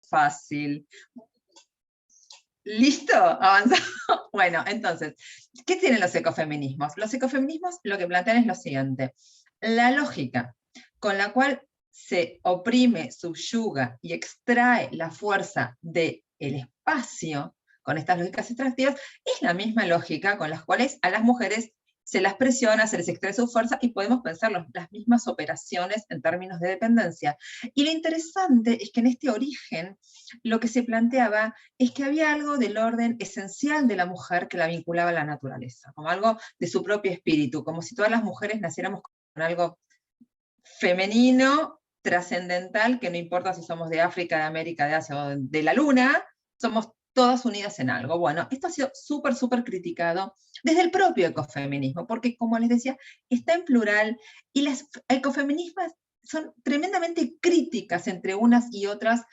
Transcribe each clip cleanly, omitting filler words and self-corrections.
fácil. ¿Listo? ¿Avanzamos? Bueno, entonces, ¿qué tienen los ecofeminismos? Los ecofeminismos lo que plantean es lo siguiente. La lógica con la cual se oprime, subyuga y extrae la fuerza del espacio con estas lógicas extractivas es la misma lógica con las cuales a las mujeres se las presiona, se les extrae su fuerza y podemos pensar las mismas operaciones en términos de dependencia. Y lo interesante es que en este origen lo que se planteaba es que había algo del orden esencial de la mujer que la vinculaba a la naturaleza, como algo de su propio espíritu, como si todas las mujeres naciéramos con algo femenino, trascendental, que no importa si somos de África, de América, de Asia o de la Luna, somos todas unidas en algo. Bueno, esto ha sido súper, súper criticado desde el propio ecofeminismo, porque como les decía, está en plural y las ecofeminismas son tremendamente críticas entre unas y otras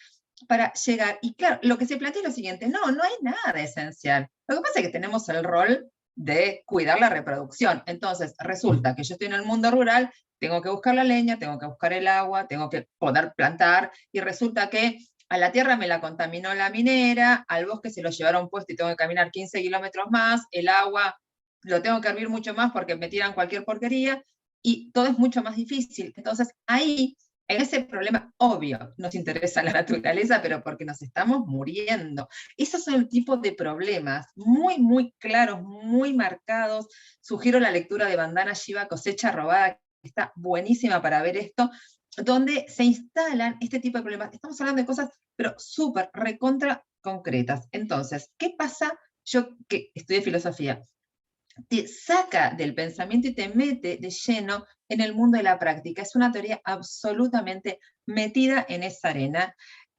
para llegar. Y claro, lo que se plantea es lo siguiente, no hay nada esencial. Lo que pasa es que tenemos el rol de cuidar la reproducción. Entonces, resulta que yo estoy en el mundo rural, tengo que buscar la leña, tengo que buscar el agua, tengo que poder plantar, y resulta que a la tierra me la contaminó la minera, al bosque se lo llevaron puesto y tengo que caminar 15 kilómetros más, el agua lo tengo que hervir mucho más porque me tiran cualquier porquería, y todo es mucho más difícil. Entonces, ahí, en ese problema, obvio, nos interesa la naturaleza, pero porque nos estamos muriendo. Esos son el tipo de problemas muy, muy claros, muy marcados. Sugiero la lectura de Vandana Shiva, Cosecha Robada, que está buenísima para ver esto, donde se instalan este tipo de problemas. Estamos hablando de cosas, pero súper, recontra concretas. Entonces, ¿qué pasa? Yo que estudié filosofía, te saca del pensamiento y te mete de lleno en el mundo de la práctica. Es una teoría absolutamente metida en esa arena.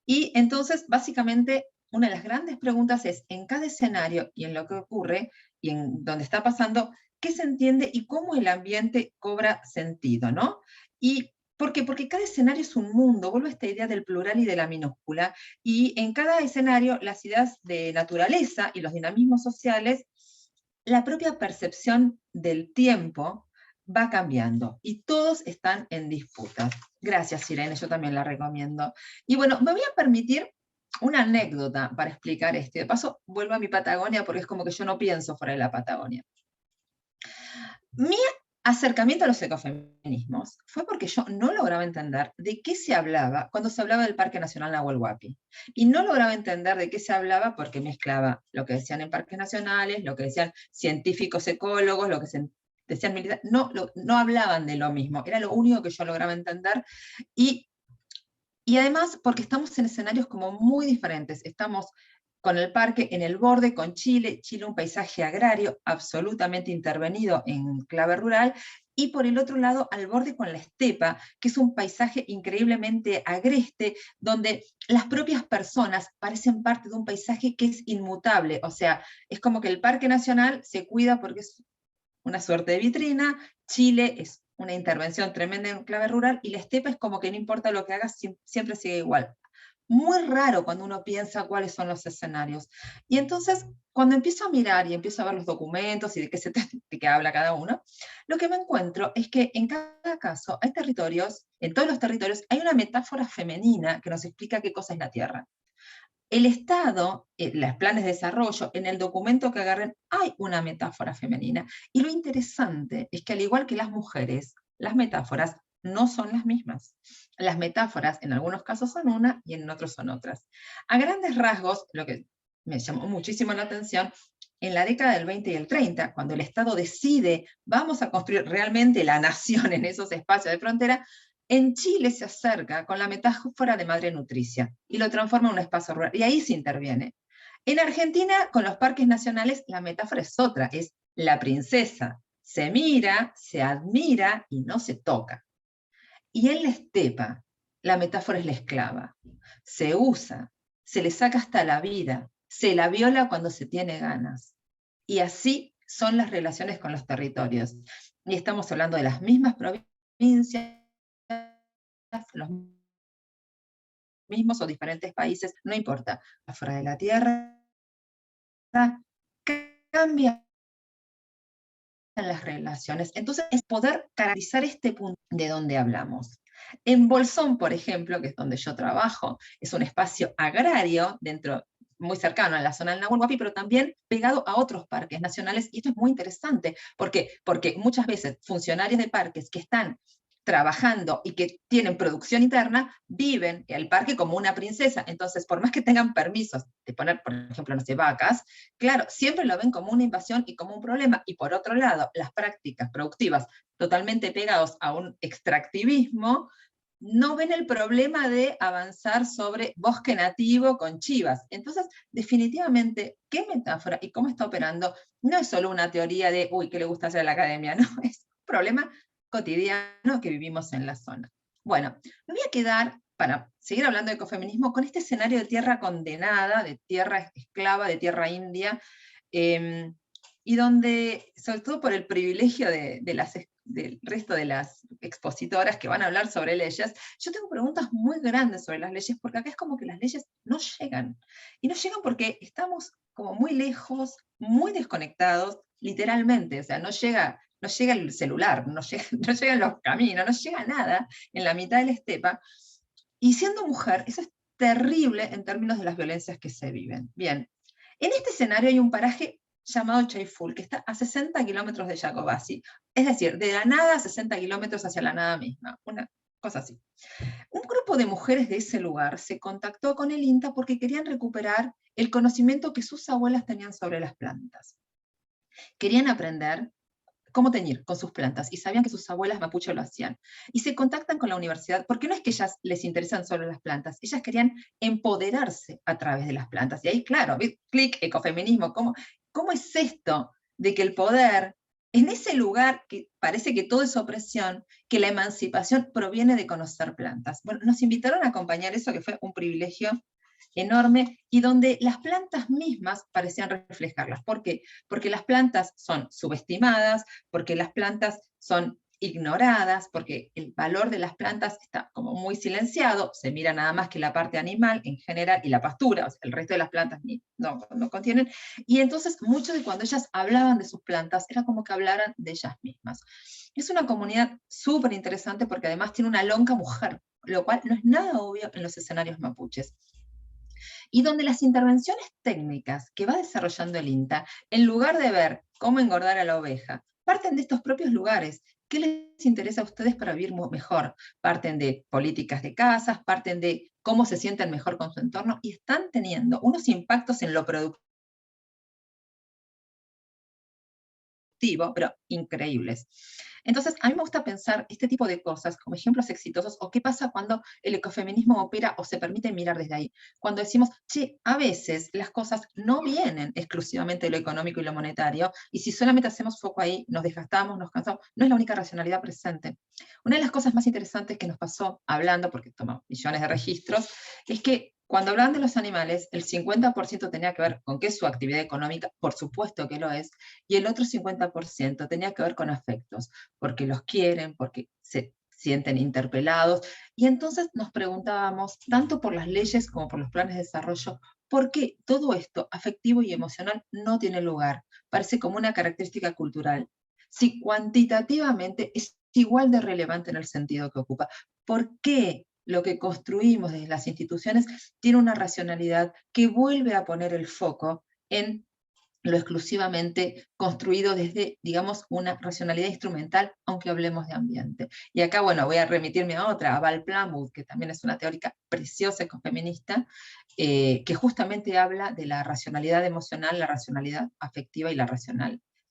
Y entonces, básicamente, una de las grandes preguntas es, en cada escenario y en lo que ocurre y en donde está pasando, ¿qué se entiende y cómo el ambiente cobra sentido, ¿no? Y ¿por qué? Porque cada escenario es un mundo, vuelvo a esta idea del plural y de la minúscula, y en cada escenario las ideas de naturaleza y los dinamismos sociales, la propia percepción del tiempo va cambiando y todos están en disputa. Gracias, Irene, yo también la recomiendo. Y bueno, me voy a permitir una anécdota para explicar esto. De paso, vuelvo a mi Patagonia porque es como que yo no pienso fuera de la Patagonia. Mi acercamiento a los ecofeminismos fue porque yo no lograba entender de qué se hablaba cuando se hablaba del Parque Nacional Nahuel Huapi. Y no lograba entender de qué se hablaba porque mezclaba lo que decían en parques nacionales, lo que decían científicos ecólogos, lo que decían militares. No hablaban de lo mismo. Era lo único que yo lograba entender. Y además, porque estamos en escenarios como muy diferentes. Estamos con el parque en el borde, con Chile, un paisaje agrario absolutamente intervenido en clave rural, y por el otro lado, al borde con la estepa, que es un paisaje increíblemente agreste, donde las propias personas parecen parte de un paisaje que es inmutable. O sea, es como que el Parque Nacional se cuida porque es una suerte de vitrina, Chile es una intervención tremenda en clave rural, y la estepa es como que no importa lo que hagas, siempre sigue igual. Muy raro cuando uno piensa cuáles son los escenarios. Y entonces, cuando empiezo a mirar y empiezo a ver los documentos y de qué habla cada uno, lo que me encuentro es que en cada caso hay territorios, en todos los territorios, hay una metáfora femenina que nos explica qué cosa es la tierra. El Estado, los planes de desarrollo, en el documento que agarren, hay una metáfora femenina. Y lo interesante es que, al igual que las mujeres, las metáforas no son las mismas. Las metáforas en algunos casos son una y en otros son otras. A grandes rasgos, lo que me llamó muchísimo la atención, en la década del 20 y el 30, cuando el Estado decide, vamos a construir realmente la nación en esos espacios de frontera, en Chile se acerca con la metáfora de madre nutricia y lo transforma en un espacio rural, y ahí se interviene. En Argentina, con los parques nacionales, la metáfora es otra, es la princesa. Se mira, se admira y no se toca. Y en la estepa, la metáfora es la esclava. Se usa, se le saca hasta la vida, se la viola cuando se tiene ganas. Y así son las relaciones con los territorios. Y estamos hablando de las mismas provincias, los mismos o diferentes países, no importa. Afuera de la Tierra cambian las relaciones. Entonces, es poder caracterizar este punto de donde hablamos. En Bolsón, por ejemplo, que es donde yo trabajo, es un espacio agrario muy cercano a la zona del Nahuel Huapi, pero también pegado a otros parques nacionales, y esto es muy interesante, porque muchas veces funcionarios de parques que están trabajando y que tienen producción interna, viven el parque como una princesa. Entonces, por más que tengan permisos de poner, por ejemplo, no sé, vacas, claro, siempre lo ven como una invasión y como un problema. Y por otro lado, las prácticas productivas totalmente pegados a un extractivismo, no ven el problema de avanzar sobre bosque nativo con chivas. Entonces, definitivamente, ¿qué metáfora y cómo está operando? No es solo una teoría de, uy, ¿qué le gusta hacer a la academia? No, es un problema cotidiano que vivimos en la zona. Bueno, me voy a quedar, para seguir hablando de ecofeminismo, con este escenario de tierra condenada, de tierra esclava, de tierra india, y donde, sobre todo por el privilegio del resto de las expositoras que van a hablar sobre leyes, yo tengo preguntas muy grandes sobre las leyes, porque acá es como que las leyes no llegan. Y no llegan porque estamos como muy lejos, muy desconectados, literalmente. O sea, no llega el celular, no llegan los caminos, no llega nada en la mitad de la estepa. Y siendo mujer, eso es terrible en términos de las violencias que se viven. Bien, en este escenario hay un paraje llamado Chaiful, que está a 60 kilómetros de Jacobasi, es decir, de la nada a 60 kilómetros hacia la nada misma, una cosa así. Un grupo de mujeres de ese lugar se contactó con el INTA porque querían recuperar el conocimiento que sus abuelas tenían sobre las plantas. Querían aprender cómo teñir con sus plantas, y sabían que sus abuelas mapuche lo hacían. Y se contactan con la universidad, porque no es que ellas les interesan solo las plantas, ellas querían empoderarse a través de las plantas. Y ahí, claro, clic, ecofeminismo, ¿cómo es esto de que el poder, en ese lugar que parece que todo es opresión, que la emancipación proviene de conocer plantas? Bueno, nos invitaron a acompañar eso, que fue un privilegio enorme, y donde las plantas mismas parecían reflejarlas. ¿Por qué? Porque las plantas son subestimadas, porque las plantas son ignoradas, porque el valor de las plantas está como muy silenciado, se mira nada más que la parte animal en general y la pastura, o sea, el resto de las plantas no contienen, y entonces mucho de cuando ellas hablaban de sus plantas era como que hablaran de ellas mismas. Es una comunidad súper interesante porque además tiene una lonca mujer, lo cual no es nada obvio en los escenarios mapuches, y donde las intervenciones técnicas que va desarrollando el INTA, en lugar de ver cómo engordar a la oveja, parten de estos propios lugares. ¿Qué les interesa a ustedes para vivir mejor? Parten de políticas de casas, parten de cómo se sienten mejor con su entorno, y están teniendo unos impactos en lo productivo, pero increíbles. Entonces, a mí me gusta pensar este tipo de cosas como ejemplos exitosos, o qué pasa cuando el ecofeminismo opera o se permite mirar desde ahí. Cuando decimos, che, a veces las cosas no vienen exclusivamente de lo económico y lo monetario, y si solamente hacemos foco ahí, nos desgastamos, nos cansamos, no es la única racionalidad presente. Una de las cosas más interesantes que nos pasó hablando, porque tomamos millones de registros, es que cuando hablaban de los animales, el 50% tenía que ver con qué es su actividad económica, por supuesto que lo es, y el otro 50% tenía que ver con afectos, porque los quieren, porque se sienten interpelados. Y entonces nos preguntábamos, tanto por las leyes como por los planes de desarrollo, ¿por qué todo esto afectivo y emocional no tiene lugar? Parece como una característica cultural. Si cuantitativamente es igual de relevante en el sentido que ocupa, ¿por qué lo que construimos desde las instituciones tiene una racionalidad que vuelve a poner el foco en lo exclusivamente construido desde, digamos, una racionalidad instrumental, aunque hablemos de ambiente? Y acá, bueno, voy a remitirme a otra, a Val Plumwood, que también es una teórica preciosa ecofeminista, que justamente habla de la racionalidad emocional, la racionalidad afectiva y la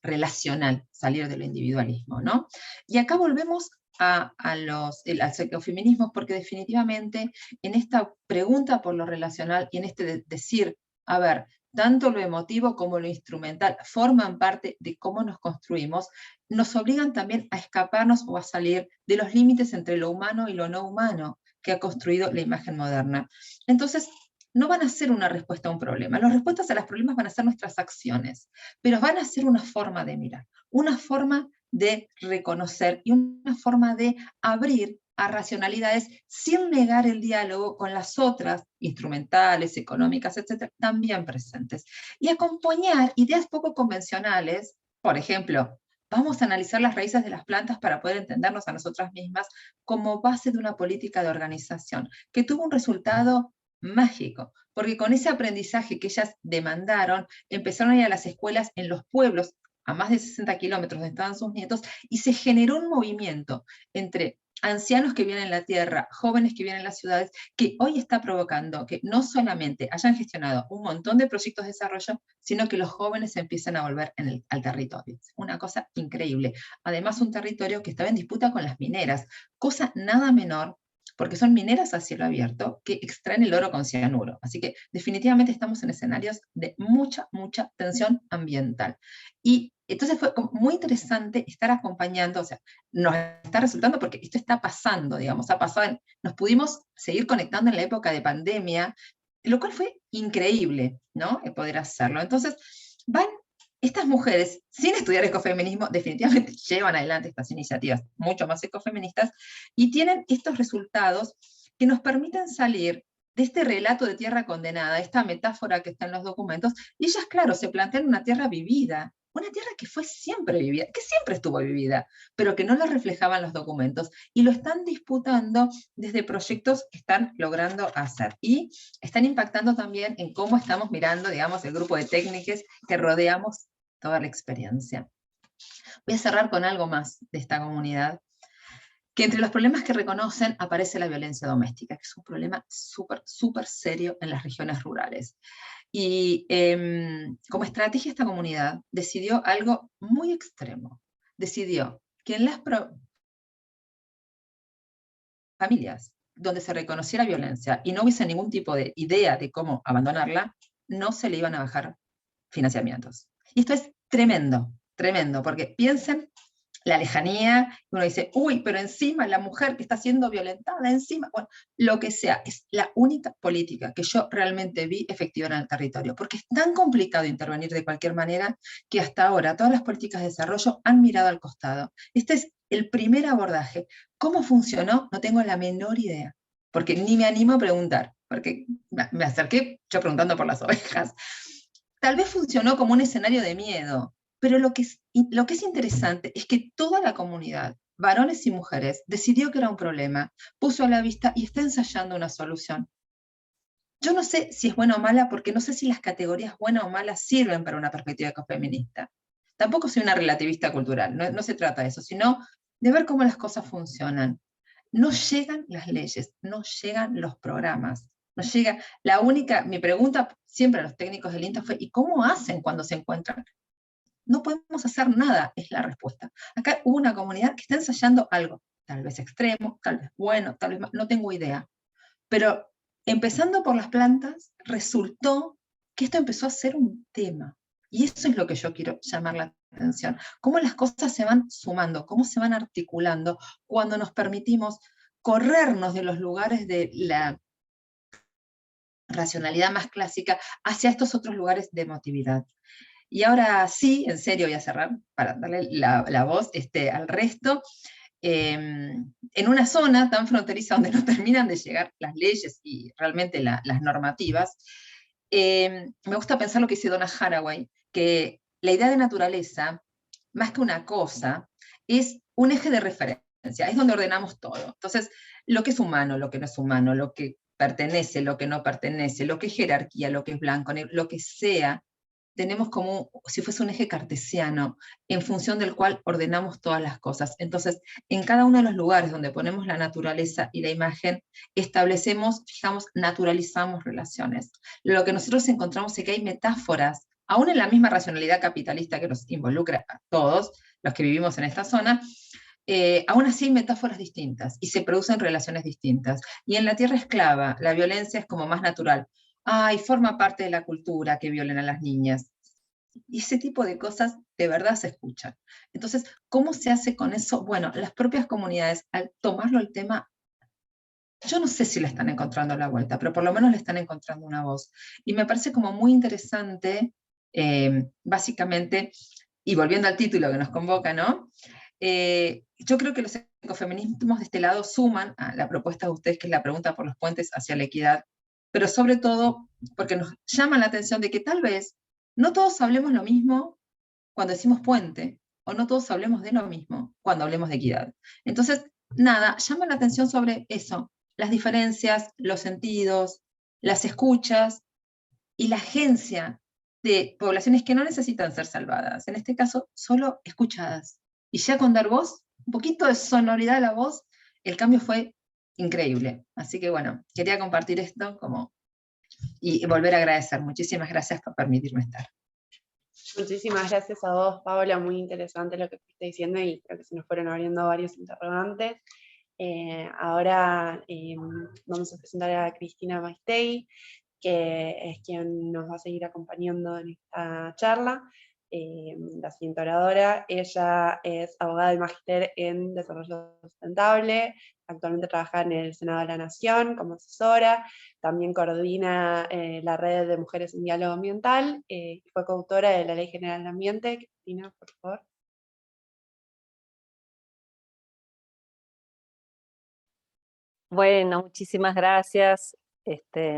relacional, salir del individualismo, ¿no? Y acá volvemos a los ecofeminismos, porque definitivamente en esta pregunta por lo relacional y en este decir, a ver, tanto lo emotivo como lo instrumental forman parte de cómo nos construimos, nos obligan también a escaparnos o a salir de los límites entre lo humano y lo no humano que ha construido la imagen moderna. Entonces, no van a ser una respuesta a un problema. Las respuestas a los problemas van a ser nuestras acciones, pero van a ser una forma de mirar, una forma de reconocer y una forma de abrir a racionalidades sin negar el diálogo con las otras, instrumentales, económicas, etcétera, también presentes. Y acompañar ideas poco convencionales, por ejemplo, Vamos a analizar las raíces de las plantas para poder entendernos a nosotras mismas como base de una política de organización, que tuvo un resultado mágico, porque con ese aprendizaje que ellas demandaron, empezaron a ir a las escuelas en los pueblos, a más de 60 kilómetros donde estaban sus nietos, y se generó un movimiento entre ancianos que viven en la tierra, jóvenes que viven en las ciudades, que hoy está provocando que no solamente hayan gestionado un montón de proyectos de desarrollo, sino que los jóvenes se empiecen a volver al territorio. Una cosa increíble. Además, un territorio que estaba en disputa con las mineras, cosa nada menor, porque son mineras a cielo abierto que extraen el oro con cianuro. Así que definitivamente estamos en escenarios de mucha, mucha tensión ambiental. Y entonces fue muy interesante estar acompañando, o sea, nos está resultando porque esto está pasando, digamos, ha pasado, nos pudimos seguir conectando en la época de pandemia, lo cual fue increíble, ¿no? Poder hacerlo. Entonces, van estas mujeres, sin estudiar ecofeminismo, definitivamente llevan adelante estas iniciativas mucho más ecofeministas y tienen estos resultados que nos permiten salir de este relato de tierra condenada, esta metáfora que está en los documentos, y ellas, claro, se plantean una tierra vivida, una tierra que fue siempre vivida, que siempre estuvo vivida, pero que no lo reflejaban los documentos, y lo están disputando desde proyectos que están logrando hacer, y están impactando también en cómo estamos mirando, digamos, el grupo de técnicas que rodeamos toda la experiencia. Voy a cerrar con algo más de esta comunidad, que entre los problemas que reconocen aparece la violencia doméstica, que es un problema súper, súper serio en las regiones rurales. Y como estrategia esta comunidad decidió algo muy extremo. Decidió que en las familias donde se reconociera violencia y no hubiese ningún tipo de idea de cómo abandonarla, no se le iban a bajar financiamientos. Y esto es tremendo, tremendo, porque piensen la lejanía, uno dice, uy, pero encima la mujer que está siendo violentada, encima, bueno, lo que sea, es la única política que yo realmente vi efectiva en el territorio, porque es tan complicado intervenir de cualquier manera que hasta ahora todas las políticas de desarrollo han mirado al costado. Este es el primer abordaje. ¿Cómo funcionó? No tengo la menor idea, porque ni me animo a preguntar, porque me acerqué yo preguntando por las ovejas. Tal vez funcionó como un escenario de miedo, pero lo que es interesante es que toda la comunidad, varones y mujeres, decidió que era un problema, puso a la vista y está ensayando una solución. Yo no sé si es buena o mala, porque no sé si las categorías buena o mala sirven para una perspectiva ecofeminista. Tampoco soy una relativista cultural, no se trata de eso, sino de ver cómo las cosas funcionan. No llegan las leyes, no llegan los programas, no llega. Mi pregunta siempre a los técnicos del INTA fue, ¿y cómo hacen cuando se encuentran? No podemos hacer nada, es la respuesta. Acá hubo una comunidad que está ensayando algo, tal vez extremo, tal vez bueno, tal vez más, no tengo idea. Pero empezando por las plantas, resultó que esto empezó a ser un tema. Y eso es lo que yo quiero llamar la atención. Cómo las cosas se van sumando, cómo se van articulando cuando nos permitimos corrernos de los lugares de la racionalidad más clásica hacia estos otros lugares de emotividad. Y ahora sí, en serio voy a cerrar para darle la voz al resto. En una zona tan fronteriza donde no terminan de llegar las leyes y realmente las normativas, me gusta pensar lo que dice Donna Haraway, que la idea de naturaleza, más que una cosa, es un eje de referencia, es donde ordenamos todo. Entonces, lo que es humano, lo que no es humano, lo que pertenece, lo que no pertenece, lo que es jerarquía, lo que es blanco, lo que sea, tenemos como si fuese un eje cartesiano en función del cual ordenamos todas las cosas. Entonces, en cada uno de los lugares donde ponemos la naturaleza y la imagen, establecemos, fijamos, naturalizamos relaciones. Lo que nosotros encontramos es que hay metáforas, aún en la misma racionalidad capitalista que nos involucra a todos los que vivimos en esta zona, aún así hay metáforas distintas y se producen relaciones distintas. Y en la tierra esclava, la violencia es como más natural. Ay, forma parte de la cultura que violen a las niñas. Y ese tipo de cosas de verdad se escuchan. Entonces, ¿cómo se hace con eso? Bueno, las propias comunidades, al tomarlo el tema, yo no sé si le están encontrando la vuelta, pero por lo menos le están encontrando una voz. Y me parece como muy interesante, básicamente, y volviendo al título que nos convoca, ¿no? Yo creo que los ecofeminismos de este lado suman a la propuesta de ustedes, que es la pregunta por los puentes hacia la equidad, pero sobre todo porque nos llama la atención de que tal vez no todos hablemos lo mismo cuando decimos puente, o no todos hablemos de lo mismo cuando hablemos de equidad. Entonces, nada, llama la atención sobre eso, las diferencias, los sentidos, las escuchas y la agencia de poblaciones que no necesitan ser salvadas, en este caso, solo escuchadas. Y ya con dar voz, un poquito de sonoridad a la voz, el cambio fue increíble. Así que bueno, quería compartir esto y volver a agradecer. Muchísimas gracias por permitirme estar. Muchísimas gracias a vos, Paola, muy interesante lo que fuiste diciendo y creo que se nos fueron abriendo varios interrogantes. Ahora vamos a presentar a Cristina Maistei, que es quien nos va a seguir acompañando en esta charla. La siguiente oradora, ella es abogada y magíster en desarrollo sustentable, actualmente trabaja en el Senado de la Nación como asesora, también coordina la red de mujeres en diálogo ambiental, y fue coautora de la Ley General del Ambiente. Cristina, por favor. Bueno, muchísimas gracias.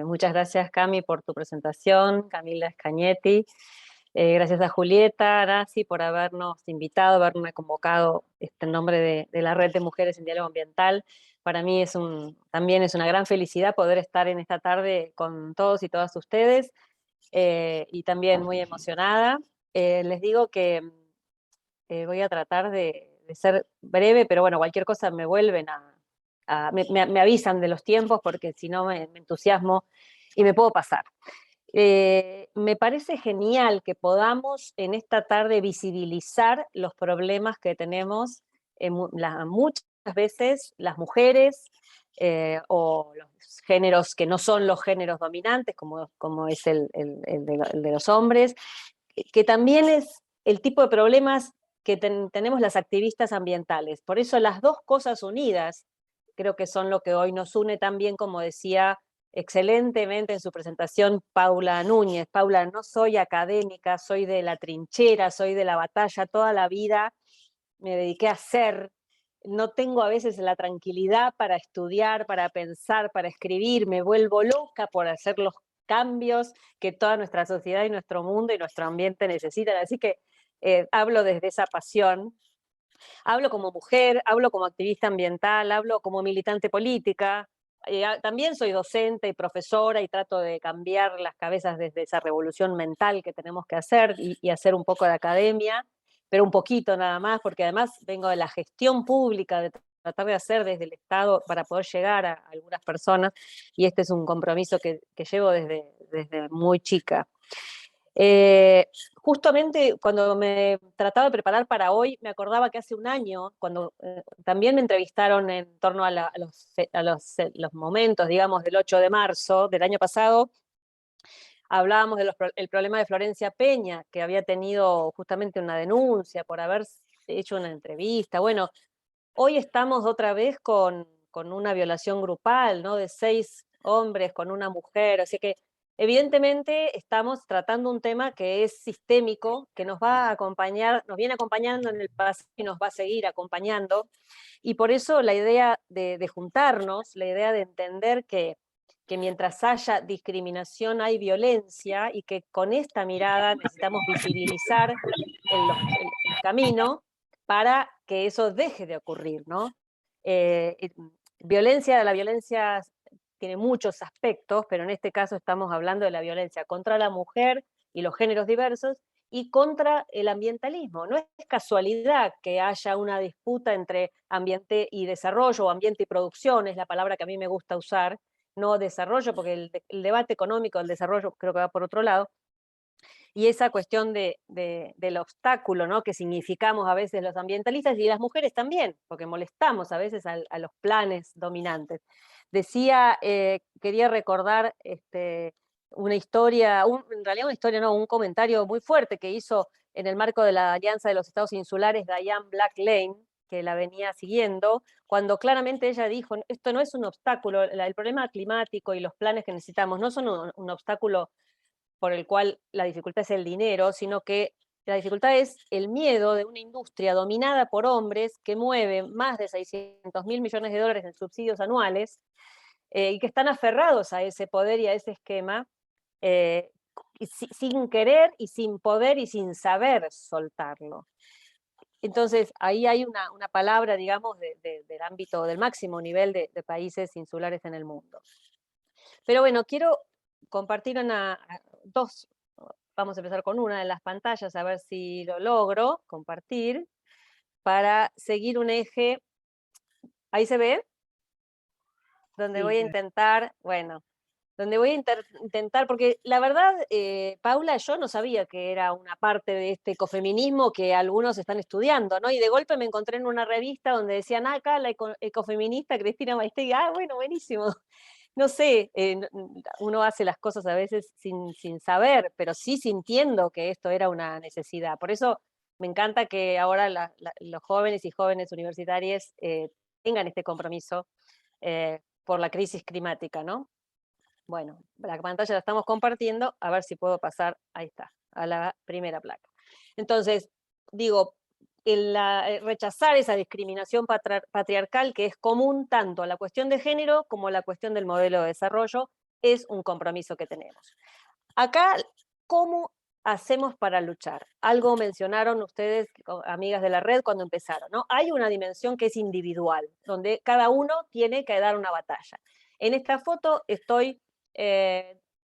Muchas gracias, Cami, por tu presentación, Camila Escañetti. Gracias a Julieta, Arasi, por habernos invitado, haberme convocado en nombre de la Red de Mujeres en Diálogo Ambiental. Para mí también es una gran felicidad poder estar en esta tarde con todos y todas ustedes, y también muy emocionada. Les digo que voy a tratar de ser breve, pero bueno, cualquier cosa me vuelven me avisan de los tiempos, porque si no me entusiasmo y me puedo pasar. Me parece genial que podamos en esta tarde visibilizar los problemas que tenemos muchas veces las mujeres, o los géneros que no son los géneros dominantes, como es el de los hombres, que también es el tipo de problemas que tenemos las activistas ambientales. Por eso las dos cosas unidas creo que son lo que hoy nos une tan bien, como decía excelentemente en su presentación Paula Núñez. Paula, no soy académica, soy de la trinchera, soy de la batalla, toda la vida me dediqué a hacer. No tengo a veces la tranquilidad para estudiar, para pensar, para escribir, me vuelvo loca por hacer los cambios que toda nuestra sociedad y nuestro mundo y nuestro ambiente necesitan. Así que hablo desde esa pasión. Hablo como mujer, hablo como activista ambiental, hablo como militante política. También soy docente y profesora y trato de cambiar las cabezas desde esa revolución mental que tenemos que hacer y hacer un poco de academia, pero un poquito nada más, porque además vengo de la gestión pública, de tratar de hacer desde el Estado para poder llegar a algunas personas, y este es un compromiso que llevo desde muy chica. Justamente cuando me trataba de preparar para hoy, me acordaba que hace un año, cuando también me entrevistaron en torno a los momentos, digamos, del 8 de marzo del año pasado, hablábamos del problema de Florencia Peña, que había tenido justamente una denuncia por haber hecho una entrevista. Bueno, hoy estamos otra vez con una violación grupal, ¿no? De 6 hombres con una mujer, así que evidentemente estamos tratando un tema que es sistémico, que nos va a acompañar, nos viene acompañando en el pasado y nos va a seguir acompañando, y por eso la idea de juntarnos, la idea de entender que mientras haya discriminación hay violencia, y que con esta mirada necesitamos visibilizar el camino para que eso deje de ocurrir, ¿no? La violencia tiene muchos aspectos, pero en este caso estamos hablando de la violencia contra la mujer y los géneros diversos, y contra el ambientalismo. No es casualidad que haya una disputa entre ambiente y desarrollo, o ambiente y producción, es la palabra que a mí me gusta usar, no desarrollo, porque el debate económico del desarrollo creo que va por otro lado, y esa cuestión del obstáculo, ¿no? Que significamos a veces los ambientalistas, y las mujeres también, porque molestamos a veces a los planes dominantes. Decía, quería recordar una historia, en realidad una historia no, un comentario muy fuerte que hizo en el marco de la Alianza de los Estados Insulares Diane Black Lane, que la venía siguiendo, cuando claramente ella dijo, esto no es un obstáculo, el problema climático y los planes que necesitamos no son un obstáculo por el cual la dificultad es el dinero, sino que la dificultad es el miedo de una industria dominada por hombres que mueve más de 600.000 millones de dólares en subsidios anuales, y que están aferrados a ese poder y a ese esquema, sin querer y sin poder y sin saber soltarlo. Entonces, ahí hay una palabra, digamos, del ámbito, del máximo nivel de países insulares en el mundo. Pero bueno, quiero compartir dos, vamos a empezar con una de las pantallas, a ver si lo logro compartir, para seguir un eje. ¿Ahí se ve? Donde Sí, voy a intentar, bueno, donde voy a intentar, porque la verdad, Paula, yo no sabía que era una parte de este ecofeminismo que algunos están estudiando, ¿no? Y de golpe me encontré en una revista donde decían, acá la ecofeminista Cristina Maistegui, bueno, buenísimo. No sé, uno hace las cosas a veces sin saber, pero sí sintiendo que esto era una necesidad. Por eso me encanta que ahora los jóvenes y jóvenes universitarios tengan este compromiso por la crisis climática, ¿no? Bueno, la pantalla la estamos compartiendo, a ver si puedo pasar, ahí está, a la primera placa. Entonces, digo, rechazar esa discriminación patriarcal que es común tanto a la cuestión de género como a la cuestión del modelo de desarrollo, es un compromiso que tenemos. Acá, ¿cómo hacemos para luchar? Algo mencionaron ustedes, amigas de la red, cuando empezaron, ¿no? Hay una dimensión que es individual, donde cada uno tiene que dar una batalla. En esta foto estoy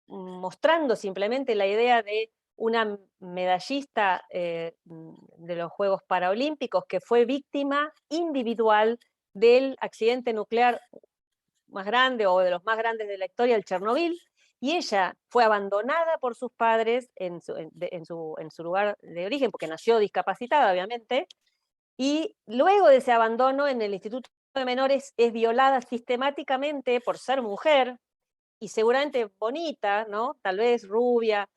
mostrando simplemente la idea de una medallista de los Juegos Paralímpicos que fue víctima individual del accidente nuclear más grande o de los más grandes de la historia, el Chernobyl, y ella fue abandonada por sus padres en su lugar de origen, porque nació discapacitada, obviamente, y luego de ese abandono en el Instituto de Menores es violada sistemáticamente por ser mujer, y seguramente bonita, ¿no? Tal vez rubia,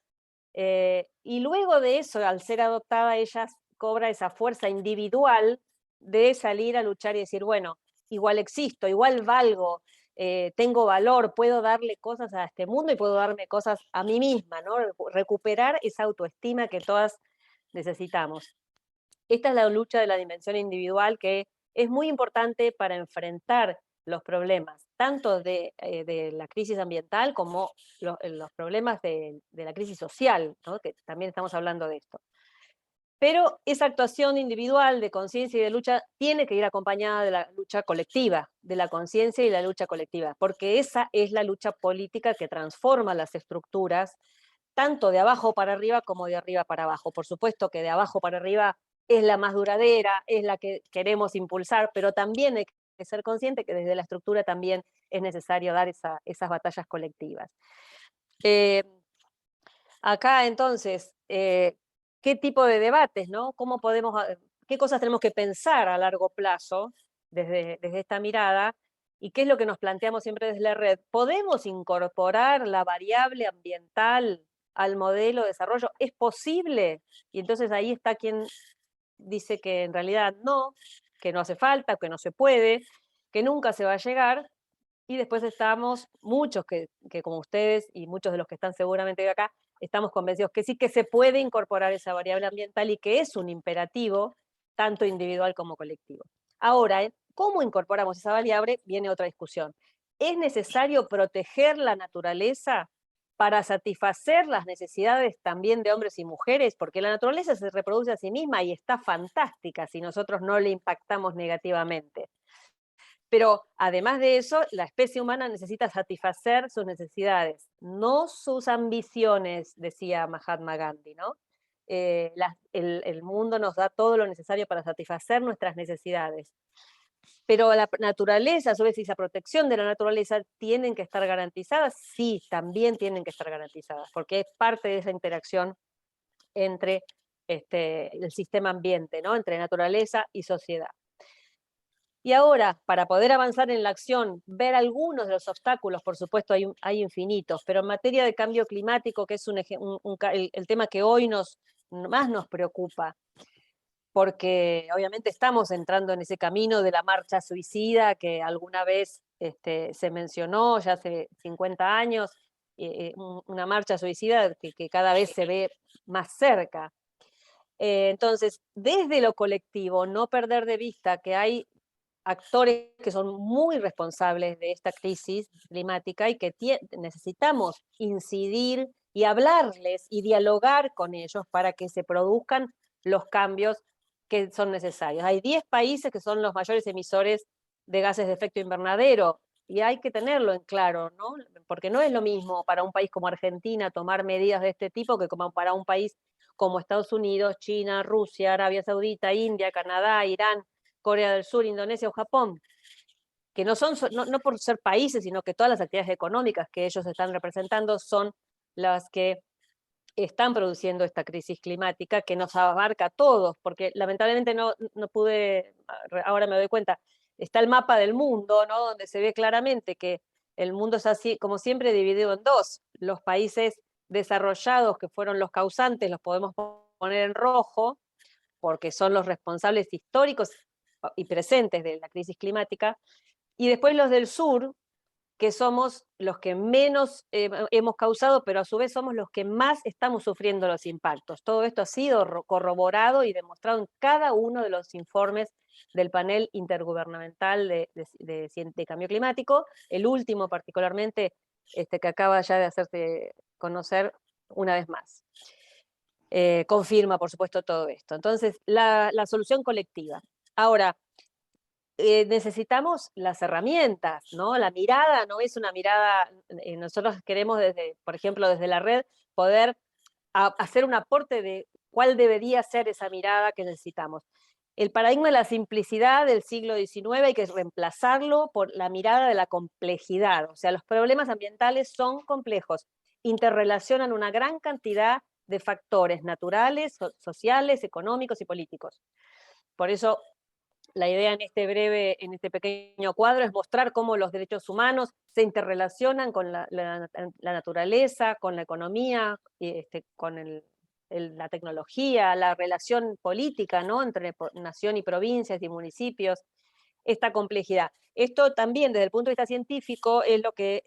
y luego de eso, al ser adoptada, ella cobra esa fuerza individual de salir a luchar y decir, bueno, igual existo, igual valgo, tengo valor, puedo darle cosas a este mundo y puedo darme cosas a mí misma, ¿no? Recuperar esa autoestima que todas necesitamos. Esta es la lucha de la dimensión individual que es muy importante para enfrentar los problemas, tanto de la crisis ambiental como los problemas de la crisis social, ¿no? Que también estamos hablando de esto. Pero esa actuación individual de conciencia y de lucha tiene que ir acompañada de la lucha colectiva, de la conciencia y la lucha colectiva, porque esa es la lucha política que transforma las estructuras, tanto de abajo para arriba como de arriba para abajo. Por supuesto que de abajo para arriba es la más duradera, es la que queremos impulsar, pero también hay que ser consciente que desde la estructura también es necesario dar esas batallas colectivas. Acá entonces, ¿qué tipo de debates, ¿no? ¿Cómo podemos, qué cosas tenemos que pensar a largo plazo desde esta mirada? ¿Y qué es lo que nos planteamos siempre desde la red? ¿Podemos incorporar la variable ambiental al modelo de desarrollo? ¿Es posible? Y entonces ahí está quien dice que en realidad no, que no hace falta, que no se puede, que nunca se va a llegar. Y después estamos muchos que como ustedes y muchos de los que están seguramente de acá, estamos convencidos que sí que se puede incorporar esa variable ambiental y que es un imperativo, tanto individual como colectivo. Ahora, ¿cómo incorporamos esa variable? Viene otra discusión. ¿Es necesario proteger la naturaleza para satisfacer las necesidades también de hombres y mujeres? Porque la naturaleza se reproduce a sí misma y está fantástica si nosotros no le impactamos negativamente. Pero además de eso, la especie humana necesita satisfacer sus necesidades, no sus ambiciones, decía Mahatma Gandhi, ¿no? El mundo nos da todo lo necesario para satisfacer nuestras necesidades. Pero la naturaleza, a su vez, y esa protección de la naturaleza, ¿tienen que estar garantizadas? Sí, también tienen que estar garantizadas, porque es parte de esa interacción entre el sistema ambiente, ¿no? Entre naturaleza y sociedad. Y ahora, para poder avanzar en la acción, ver algunos de los obstáculos, por supuesto hay infinitos, pero en materia de cambio climático, que es el tema que hoy más nos preocupa, porque obviamente estamos entrando en ese camino de la marcha suicida que alguna vez se mencionó ya hace 50 años, una marcha suicida que cada vez se ve más cerca. Entonces, desde lo colectivo, no perder de vista que hay actores que son muy responsables de esta crisis climática y que necesitamos incidir y hablarles y dialogar con ellos para que se produzcan los cambios que son necesarios. Hay 10 países que son los mayores emisores de gases de efecto invernadero, y hay que tenerlo en claro, ¿no? Porque no es lo mismo para un país como Argentina tomar medidas de este tipo que como para un país como Estados Unidos, China, Rusia, Arabia Saudita, India, Canadá, Irán, Corea del Sur, Indonesia o Japón, que no son, no por ser países, sino que todas las actividades económicas que ellos están representando son las que están produciendo esta crisis climática que nos abarca a todos, porque lamentablemente no pude, ahora me doy cuenta, está el mapa del mundo, ¿no? Donde se ve claramente que el mundo es así, como siempre, dividido en dos. Los países desarrollados, que fueron los causantes, los podemos poner en rojo, porque son los responsables históricos y presentes de la crisis climática, y después los del sur, que somos los que menos hemos causado, pero a su vez somos los que más estamos sufriendo los impactos. Todo esto ha sido corroborado y demostrado en cada uno de los informes del panel intergubernamental de cambio climático, el último particularmente, que acaba ya de hacerte conocer una vez más. Confirma, por supuesto, todo esto. Entonces, la solución colectiva. Ahora, necesitamos las herramientas, ¿no? La mirada no es una mirada, nosotros queremos desde, por ejemplo, desde la red, poder hacer un aporte de cuál debería ser esa mirada que necesitamos. El paradigma de la simplicidad del siglo XIX hay que reemplazarlo por la mirada de la complejidad, o sea, los problemas ambientales son complejos, interrelacionan una gran cantidad de factores naturales, sociales, económicos y políticos. Por eso la idea en este pequeño cuadro es mostrar cómo los derechos humanos se interrelacionan con la naturaleza, con la economía, con la tecnología, la relación política, ¿no? Entre nación y provincias y municipios, esta complejidad. Esto también desde el punto de vista científico es lo que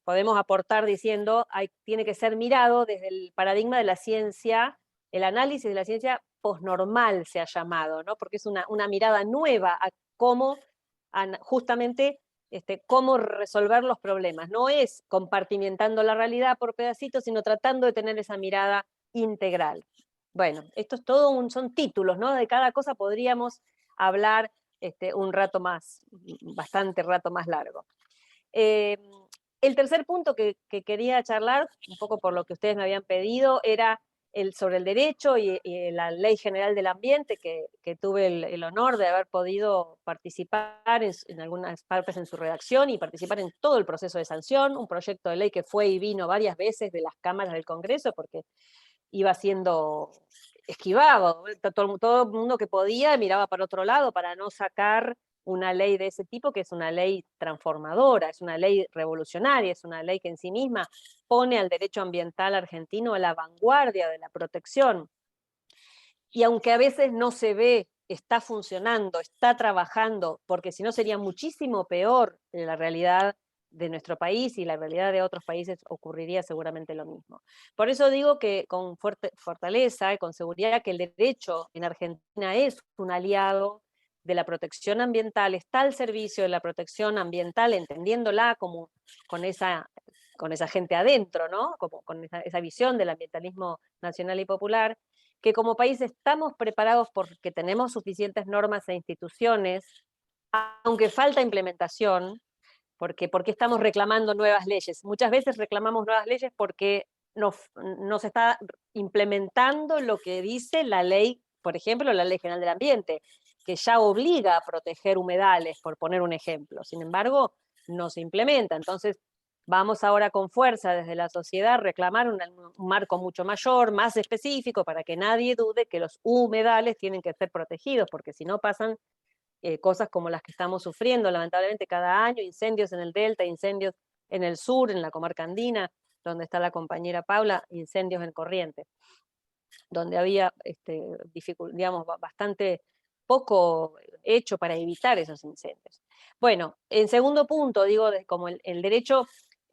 podemos aportar diciendo, tiene que ser mirado desde el paradigma de la ciencia, el análisis de la ciencia posnormal se ha llamado, ¿no? Porque es una mirada nueva a cómo, justamente, cómo resolver los problemas. No es compartimentando la realidad por pedacitos, sino tratando de tener esa mirada integral. Bueno, esto es todo son títulos, ¿no? De cada cosa podríamos hablar un rato más, bastante rato más largo. El tercer punto que quería charlar, un poco por lo que ustedes me habían pedido, era sobre el derecho y la Ley General del Ambiente, que tuve el honor de haber podido participar en algunas partes en su redacción y participar en todo el proceso de sanción, un proyecto de ley que fue y vino varias veces de las cámaras del Congreso porque iba siendo esquivado, todo el mundo que podía miraba para otro lado para no sacar una ley de ese tipo, que es una ley transformadora, es una ley revolucionaria, es una ley que en sí misma pone al derecho ambiental argentino a la vanguardia de la protección. Y aunque a veces no se ve, está funcionando, está trabajando, porque si no sería muchísimo peor en la realidad de nuestro país y la realidad de otros países ocurriría seguramente lo mismo. Por eso digo que con fortaleza y con seguridad que el derecho en Argentina es un aliado de la protección ambiental, está al servicio de la protección ambiental, entendiéndola como con esa gente adentro, ¿no? Como con esa visión del ambientalismo nacional y popular, que como país estamos preparados porque tenemos suficientes normas e instituciones, aunque falta implementación, porque estamos reclamando nuevas leyes. Muchas veces reclamamos nuevas leyes porque no se está implementando lo que dice la ley, por ejemplo, la Ley General del Ambiente, que ya obliga a proteger humedales, por poner un ejemplo. Sin embargo, no se implementa. Entonces, vamos ahora con fuerza desde la sociedad a reclamar un marco mucho mayor, más específico, para que nadie dude que los humedales tienen que ser protegidos, porque si no pasan cosas como las que estamos sufriendo lamentablemente cada año, incendios en el delta, incendios en el sur, en la comarca andina, donde está la compañera Paula, incendios en Corrientes, donde había digamos, bastante poco hecho para evitar esos incendios. Bueno, en segundo punto, digo, como el derecho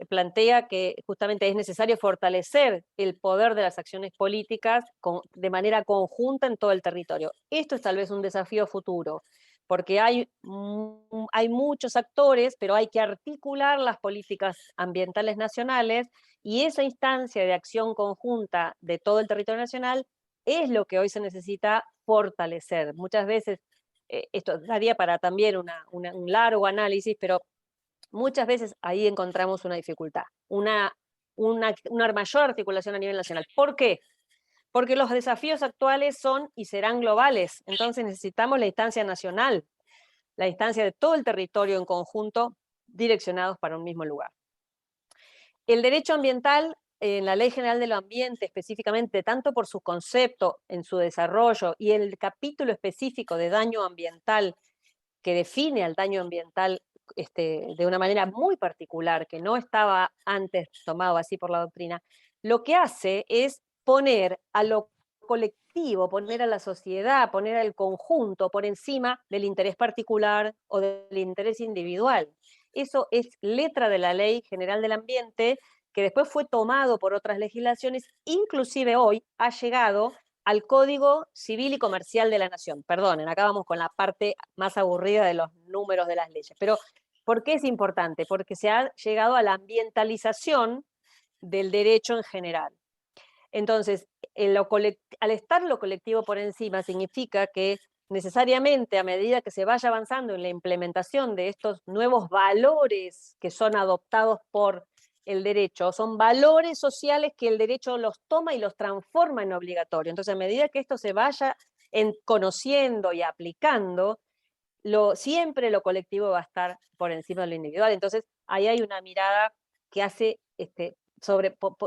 plantea que justamente es necesario fortalecer el poder de las acciones políticas de manera conjunta en todo el territorio. Esto es tal vez un desafío futuro, porque hay muchos actores, pero hay que articular las políticas ambientales nacionales y esa instancia de acción conjunta de todo el territorio nacional es lo que hoy se necesita fortalecer. Muchas veces, esto daría para también un largo análisis, pero muchas veces ahí encontramos una dificultad, una mayor articulación a nivel nacional. ¿Por qué? Porque los desafíos actuales son y serán globales, entonces necesitamos la instancia nacional, la instancia de todo el territorio en conjunto, direccionados para un mismo lugar. El derecho ambiental, en la Ley General del Ambiente específicamente, tanto por su concepto en su desarrollo y el capítulo específico de daño ambiental que define al daño ambiental de una manera muy particular, que no estaba antes tomado así por la doctrina, lo que hace es poner a lo colectivo, poner a la sociedad, poner al conjunto por encima del interés particular o del interés individual. Eso es letra de la Ley General del Ambiente, que después fue tomado por otras legislaciones, inclusive hoy ha llegado al Código Civil y Comercial de la Nación. Perdonen, acá vamos con la parte más aburrida de los números de las leyes. Pero, ¿por qué es importante? Porque se ha llegado a la ambientalización del derecho en general. Entonces, al estar lo colectivo por encima, significa que necesariamente a medida que se vaya avanzando en la implementación de estos nuevos valores que son adoptados por el derecho, son valores sociales que el derecho los toma y los transforma en obligatorio. Entonces, a medida que esto se vaya conociendo y aplicando, siempre lo colectivo va a estar por encima de lo individual. Entonces, ahí hay una mirada que hace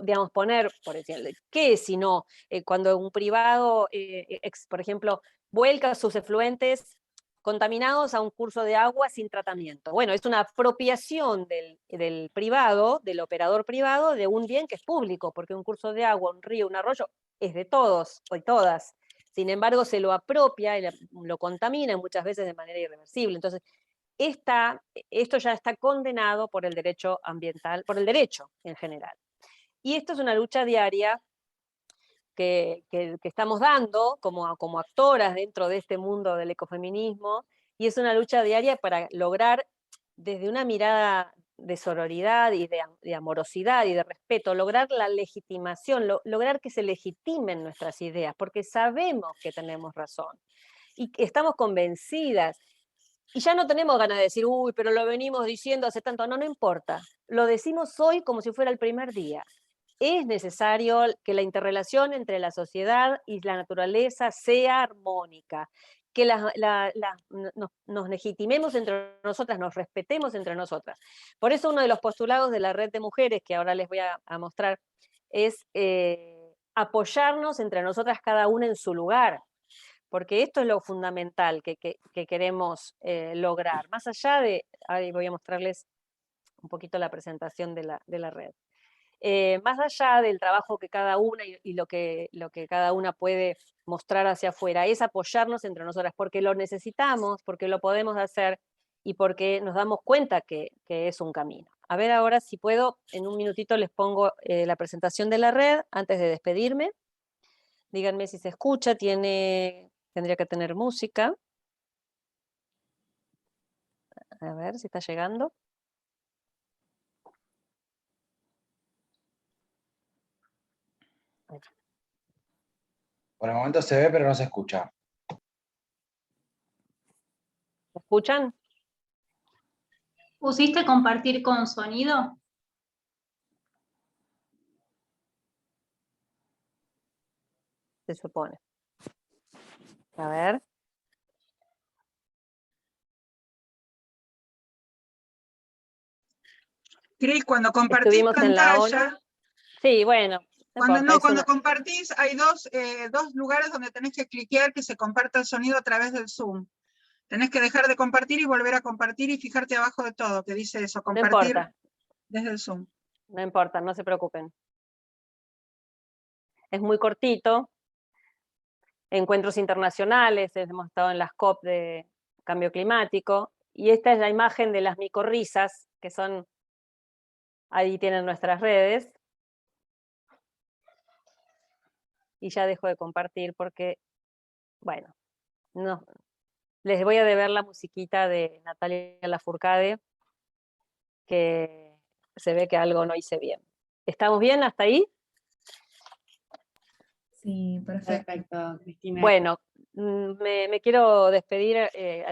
digamos, poner, por decirlo, ¿qué es si no? Cuando un privado, por ejemplo, vuelca sus efluentes contaminados a un curso de agua sin tratamiento. Bueno, es una apropiación del privado, del operador privado, de un bien que es público, porque un curso de agua, un río, un arroyo, es de todos o de todas. Sin embargo, se lo apropia y lo contamina muchas veces de manera irreversible. Entonces, esto ya está condenado por el derecho ambiental, por el derecho en general. Y esto es una lucha diaria que estamos dando como actoras dentro de este mundo del ecofeminismo, y es una lucha diaria para lograr, desde una mirada de sororidad y de amorosidad y de respeto, lograr la legitimación, lograr que se legitimen nuestras ideas, porque sabemos que tenemos razón y estamos convencidas. Y ya no tenemos ganas de decir, uy, pero lo venimos diciendo hace tanto. No, no importa. Lo decimos hoy como si fuera el primer día. Es necesario que la interrelación entre la sociedad y la naturaleza sea armónica, que nos legitimemos entre nosotras, nos respetemos entre nosotras. Por eso uno de los postulados de la red de mujeres, que ahora les voy a mostrar, es apoyarnos entre nosotras cada una en su lugar, porque esto es lo fundamental que queremos lograr. Más allá de, ahí voy a mostrarles un poquito la presentación de la red. Más allá del trabajo que cada una y lo que cada una puede mostrar hacia afuera, es apoyarnos entre nosotras, porque lo necesitamos, porque lo podemos hacer y porque nos damos cuenta que es un camino. A ver ahora si puedo, en un minutito les pongo la presentación de la red antes de despedirme. Díganme si se escucha, tendría que tener música. A ver si está llegando. Por el momento se ve, pero no se escucha. ¿Me escuchan? ¿Pusiste compartir con sonido? Se supone. A ver. Cris, cuando compartís Estuvimos en la ONU. pantalla, Sí, bueno. cuando compartís hay dos lugares donde tenés que cliquear que se comparta el sonido a través del Zoom. Tenés que dejar de compartir y volver a compartir y fijarte abajo de todo que dice eso, compartir No importa. desde el Zoom. No importa, no se preocupen. Es muy cortito. Encuentros internacionales, hemos estado en las COP de cambio climático, y esta es la imagen de las micorrizas, que son, ahí tienen nuestras redes. Y ya dejo de compartir porque, bueno, no, les voy a deber la musiquita de Natalia Lafourcade, que se ve que algo no hice bien. ¿Estamos bien hasta ahí? Sí, perfecto. Perfecto, Cristina. Bueno, me quiero despedir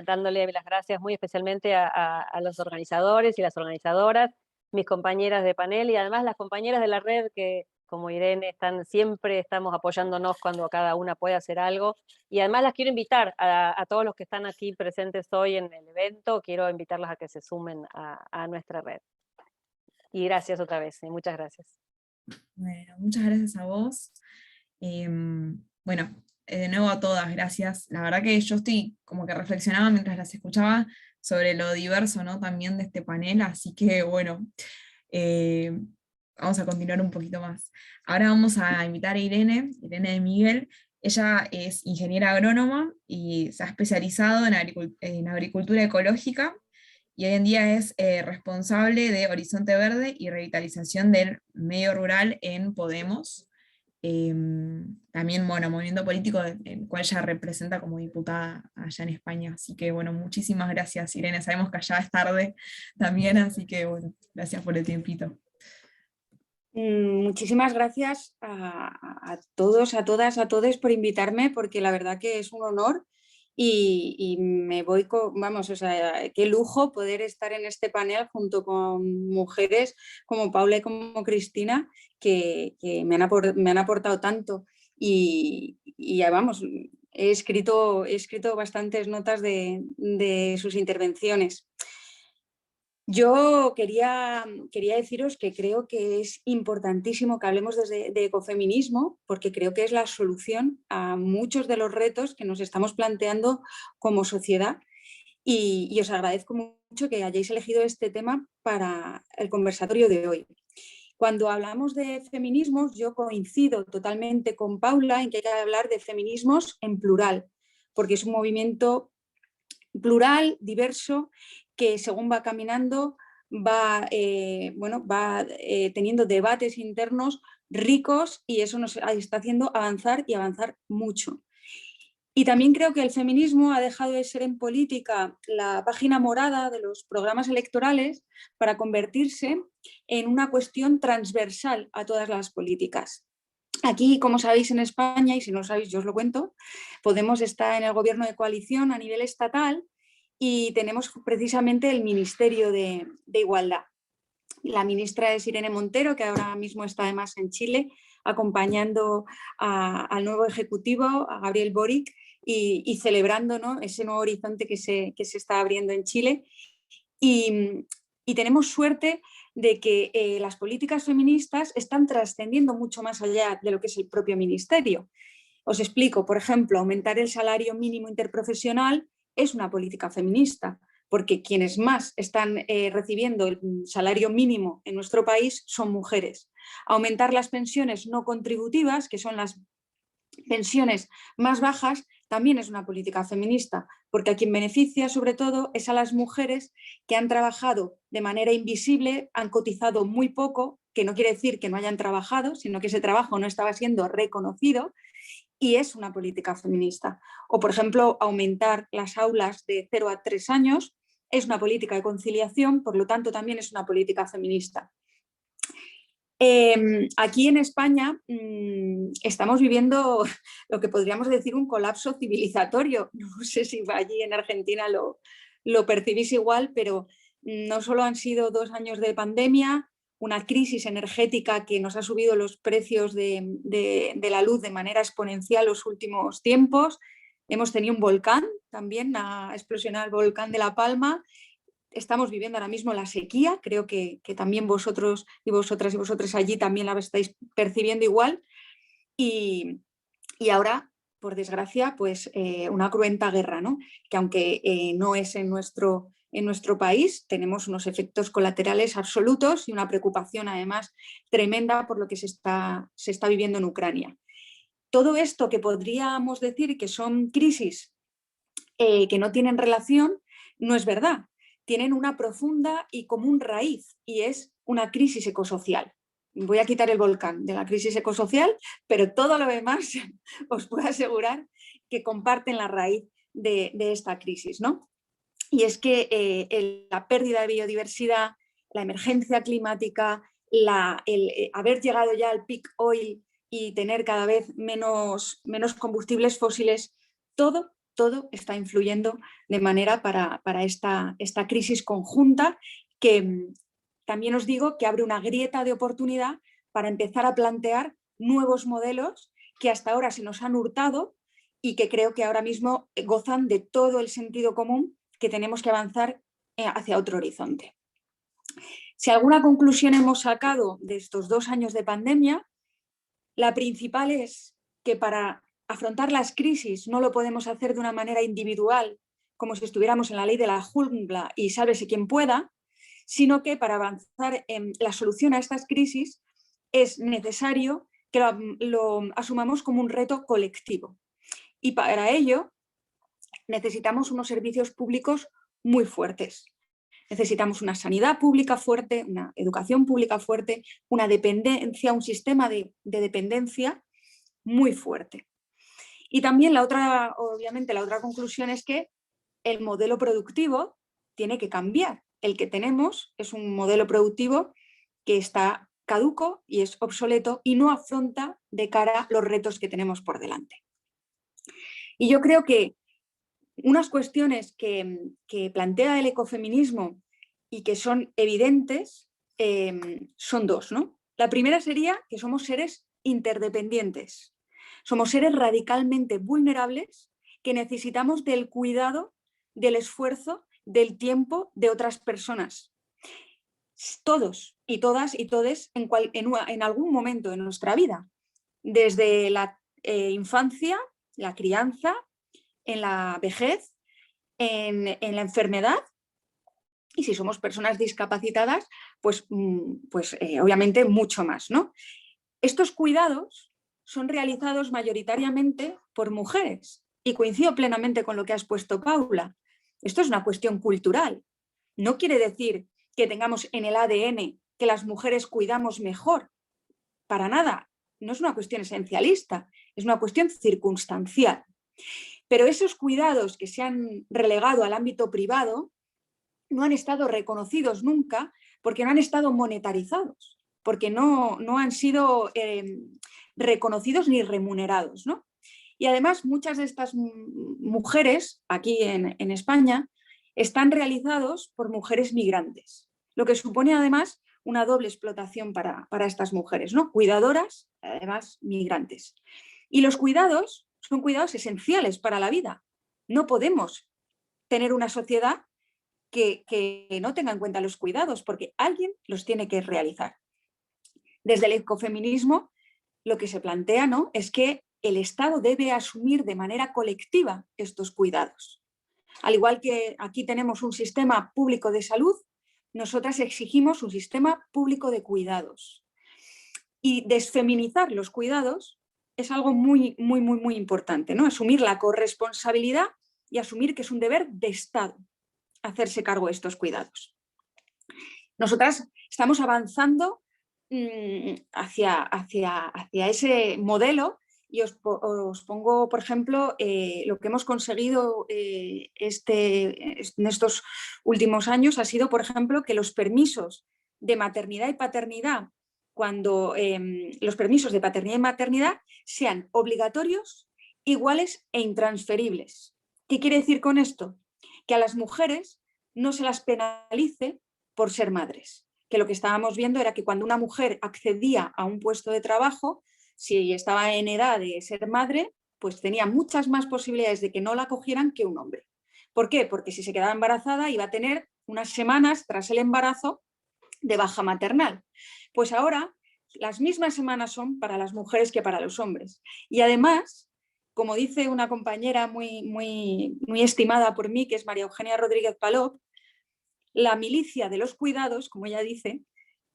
dándole las gracias muy especialmente a los organizadores y las organizadoras, mis compañeras de panel y además las compañeras de la red que, como Irene, siempre estamos apoyándonos cuando cada una puede hacer algo. Y además las quiero invitar a todos los que están aquí presentes hoy en el evento, quiero invitarlos a que se sumen a nuestra red. Y gracias otra vez, muchas gracias. Bueno, muchas gracias a vos. Bueno, de nuevo a todas, gracias. La verdad que yo estoy como que reflexionaba mientras las escuchaba sobre lo diverso, ¿no? También de este panel, así que bueno, vamos a continuar un poquito más. Ahora vamos a invitar a Irene de Miguel. Ella es ingeniera agrónoma y se ha especializado en agricultura ecológica y hoy en día es responsable de Horizonte Verde y revitalización del medio rural en Podemos. También, bueno, movimiento político el cual ella representa como diputada allá en España. Así que, bueno, muchísimas gracias, Irene. Sabemos que allá es tarde también, así que, bueno, gracias por el tiempito. Muchísimas gracias a todos, a todas, a todos por invitarme, porque la verdad que es un honor y me voy con, vamos, o sea, qué lujo poder estar en este panel junto con mujeres como Paula y como Cristina, que me han aportado tanto y ya vamos, he escrito bastantes notas de sus intervenciones. Yo quería deciros que creo que es importantísimo que hablemos de ecofeminismo, porque creo que es la solución a muchos de los retos que nos estamos planteando como sociedad y os agradezco mucho que hayáis elegido este tema para el conversatorio de hoy. Cuando hablamos de feminismos, yo coincido totalmente con Paula en que hay que hablar de feminismos en plural, porque es un movimiento plural, diverso, que según va caminando va teniendo debates internos ricos y eso nos está haciendo avanzar y avanzar mucho. Y también creo que el feminismo ha dejado de ser en política la página morada de los programas electorales para convertirse en una cuestión transversal a todas las políticas. Aquí, como sabéis, en España, y si no lo sabéis yo os lo cuento, Podemos está en el gobierno de coalición a nivel estatal y tenemos precisamente el Ministerio de Igualdad. La ministra es Irene Montero, que ahora mismo está además en Chile, acompañando al nuevo ejecutivo, a Gabriel Boric, y celebrando, ¿no?, ese nuevo horizonte que se está abriendo en Chile. Y tenemos suerte de que las políticas feministas están trascendiendo mucho más allá de lo que es el propio ministerio. Os explico, por ejemplo, aumentar el salario mínimo interprofesional es una política feminista, porque quienes más están recibiendo el salario mínimo en nuestro país son mujeres. Aumentar las pensiones no contributivas, que son las pensiones más bajas, también es una política feminista, porque a quien beneficia sobre todo es a las mujeres que han trabajado de manera invisible, han cotizado muy poco, que no quiere decir que no hayan trabajado, sino que ese trabajo no estaba siendo reconocido, y es una política feminista. O, por ejemplo, aumentar las aulas de 0 a 3 años es una política de conciliación, por lo tanto también es una política feminista. Aquí en España estamos viviendo lo que podríamos decir un colapso civilizatorio. No sé si allí en Argentina lo percibís igual, pero no solo han sido 2 años de pandemia, una crisis energética que nos ha subido los precios de la luz de manera exponencial los últimos tiempos. Hemos tenido un volcán, también ha explosionado el volcán de La Palma. Estamos viviendo ahora mismo la sequía, creo que también vosotros y vosotras y vosotros allí también la estáis percibiendo igual. Y ahora, por desgracia, pues una cruenta guerra, ¿no?, que aunque no es en nuestro país, tenemos unos efectos colaterales absolutos y una preocupación además tremenda por lo que se está viviendo en Ucrania. Todo esto que podríamos decir que son crisis que no tienen relación, no es verdad. Tienen una profunda y común raíz y es una crisis ecosocial. Voy a quitar el volcán de la crisis ecosocial, pero todo lo demás os puedo asegurar que comparten la raíz de esta crisis, ¿no? Y es que la pérdida de biodiversidad, la emergencia climática, el haber llegado ya al peak oil y tener cada vez menos combustibles fósiles, todo está influyendo de manera para esta crisis conjunta que también os digo que abre una grieta de oportunidad para empezar a plantear nuevos modelos que hasta ahora se nos han hurtado y que creo que ahora mismo gozan de todo el sentido común que tenemos que avanzar hacia otro horizonte. Si alguna conclusión hemos sacado de estos 2 años de pandemia, la principal es que para afrontar las crisis no lo podemos hacer de una manera individual, como si estuviéramos en la ley de la jungla y sálvese quien pueda, sino que para avanzar en la solución a estas crisis es necesario que lo asumamos como un reto colectivo. Y para ello necesitamos unos servicios públicos muy fuertes. Necesitamos una sanidad pública fuerte, una educación pública fuerte, una dependencia, un sistema de dependencia muy fuerte. Y también obviamente la otra conclusión es que el modelo productivo tiene que cambiar. El que tenemos es un modelo productivo que está caduco y es obsoleto y no afronta de cara los retos que tenemos por delante. Y yo creo que unas cuestiones que plantea el ecofeminismo y que son evidentes son 2, ¿no? La primera sería que somos seres interdependientes. Somos seres radicalmente vulnerables que necesitamos del cuidado, del esfuerzo, del tiempo de otras personas. Todos y todas y todes en algún momento de nuestra vida, desde la infancia, la crianza, en la vejez, en la enfermedad, y si somos personas discapacitadas, pues obviamente mucho más, ¿no? Estos cuidados son realizados mayoritariamente por mujeres y coincido plenamente con lo que has puesto, Paula. Esto es una cuestión cultural. No quiere decir que tengamos en el ADN que las mujeres cuidamos mejor. Para nada. No es una cuestión esencialista, es una cuestión circunstancial. Pero esos cuidados que se han relegado al ámbito privado no han estado reconocidos nunca porque no han estado monetarizados, porque no han sido reconocidos ni remunerados, ¿no? Y además muchas de estas mujeres aquí en España están realizados por mujeres migrantes, lo que supone además una doble explotación para estas mujeres, ¿no? Cuidadoras, además migrantes. Y los cuidados son cuidados esenciales para la vida. No podemos tener una sociedad que no tenga en cuenta los cuidados, porque alguien los tiene que realizar. Desde el ecofeminismo lo que se plantea, ¿no?, es que el Estado debe asumir de manera colectiva estos cuidados. Al igual que aquí tenemos un sistema público de salud, nosotras exigimos un sistema público de cuidados. Y desfeminizar los cuidados es algo muy, muy, muy, muy importante, ¿no? Asumir la corresponsabilidad y asumir que es un deber de Estado hacerse cargo de estos cuidados. Nosotras estamos avanzando hacia ese modelo y os pongo, por ejemplo, lo que hemos conseguido en estos últimos años ha sido, por ejemplo, que los permisos de maternidad y paternidad, cuando los permisos de paternidad y maternidad sean obligatorios, iguales e intransferibles. ¿Qué quiere decir con esto? Que a las mujeres no se las penalice por ser madres. Que lo que estábamos viendo era que cuando una mujer accedía a un puesto de trabajo, si estaba en edad de ser madre, pues tenía muchas más posibilidades de que no la cogieran que un hombre. ¿Por qué? Porque si se quedaba embarazada iba a tener unas semanas tras el embarazo de baja maternal. Pues ahora las mismas semanas son para las mujeres que para los hombres. Y además, como dice una compañera muy, muy, muy estimada por mí, que es María Eugenia Rodríguez Palop, la milicia de los cuidados, como ella dice,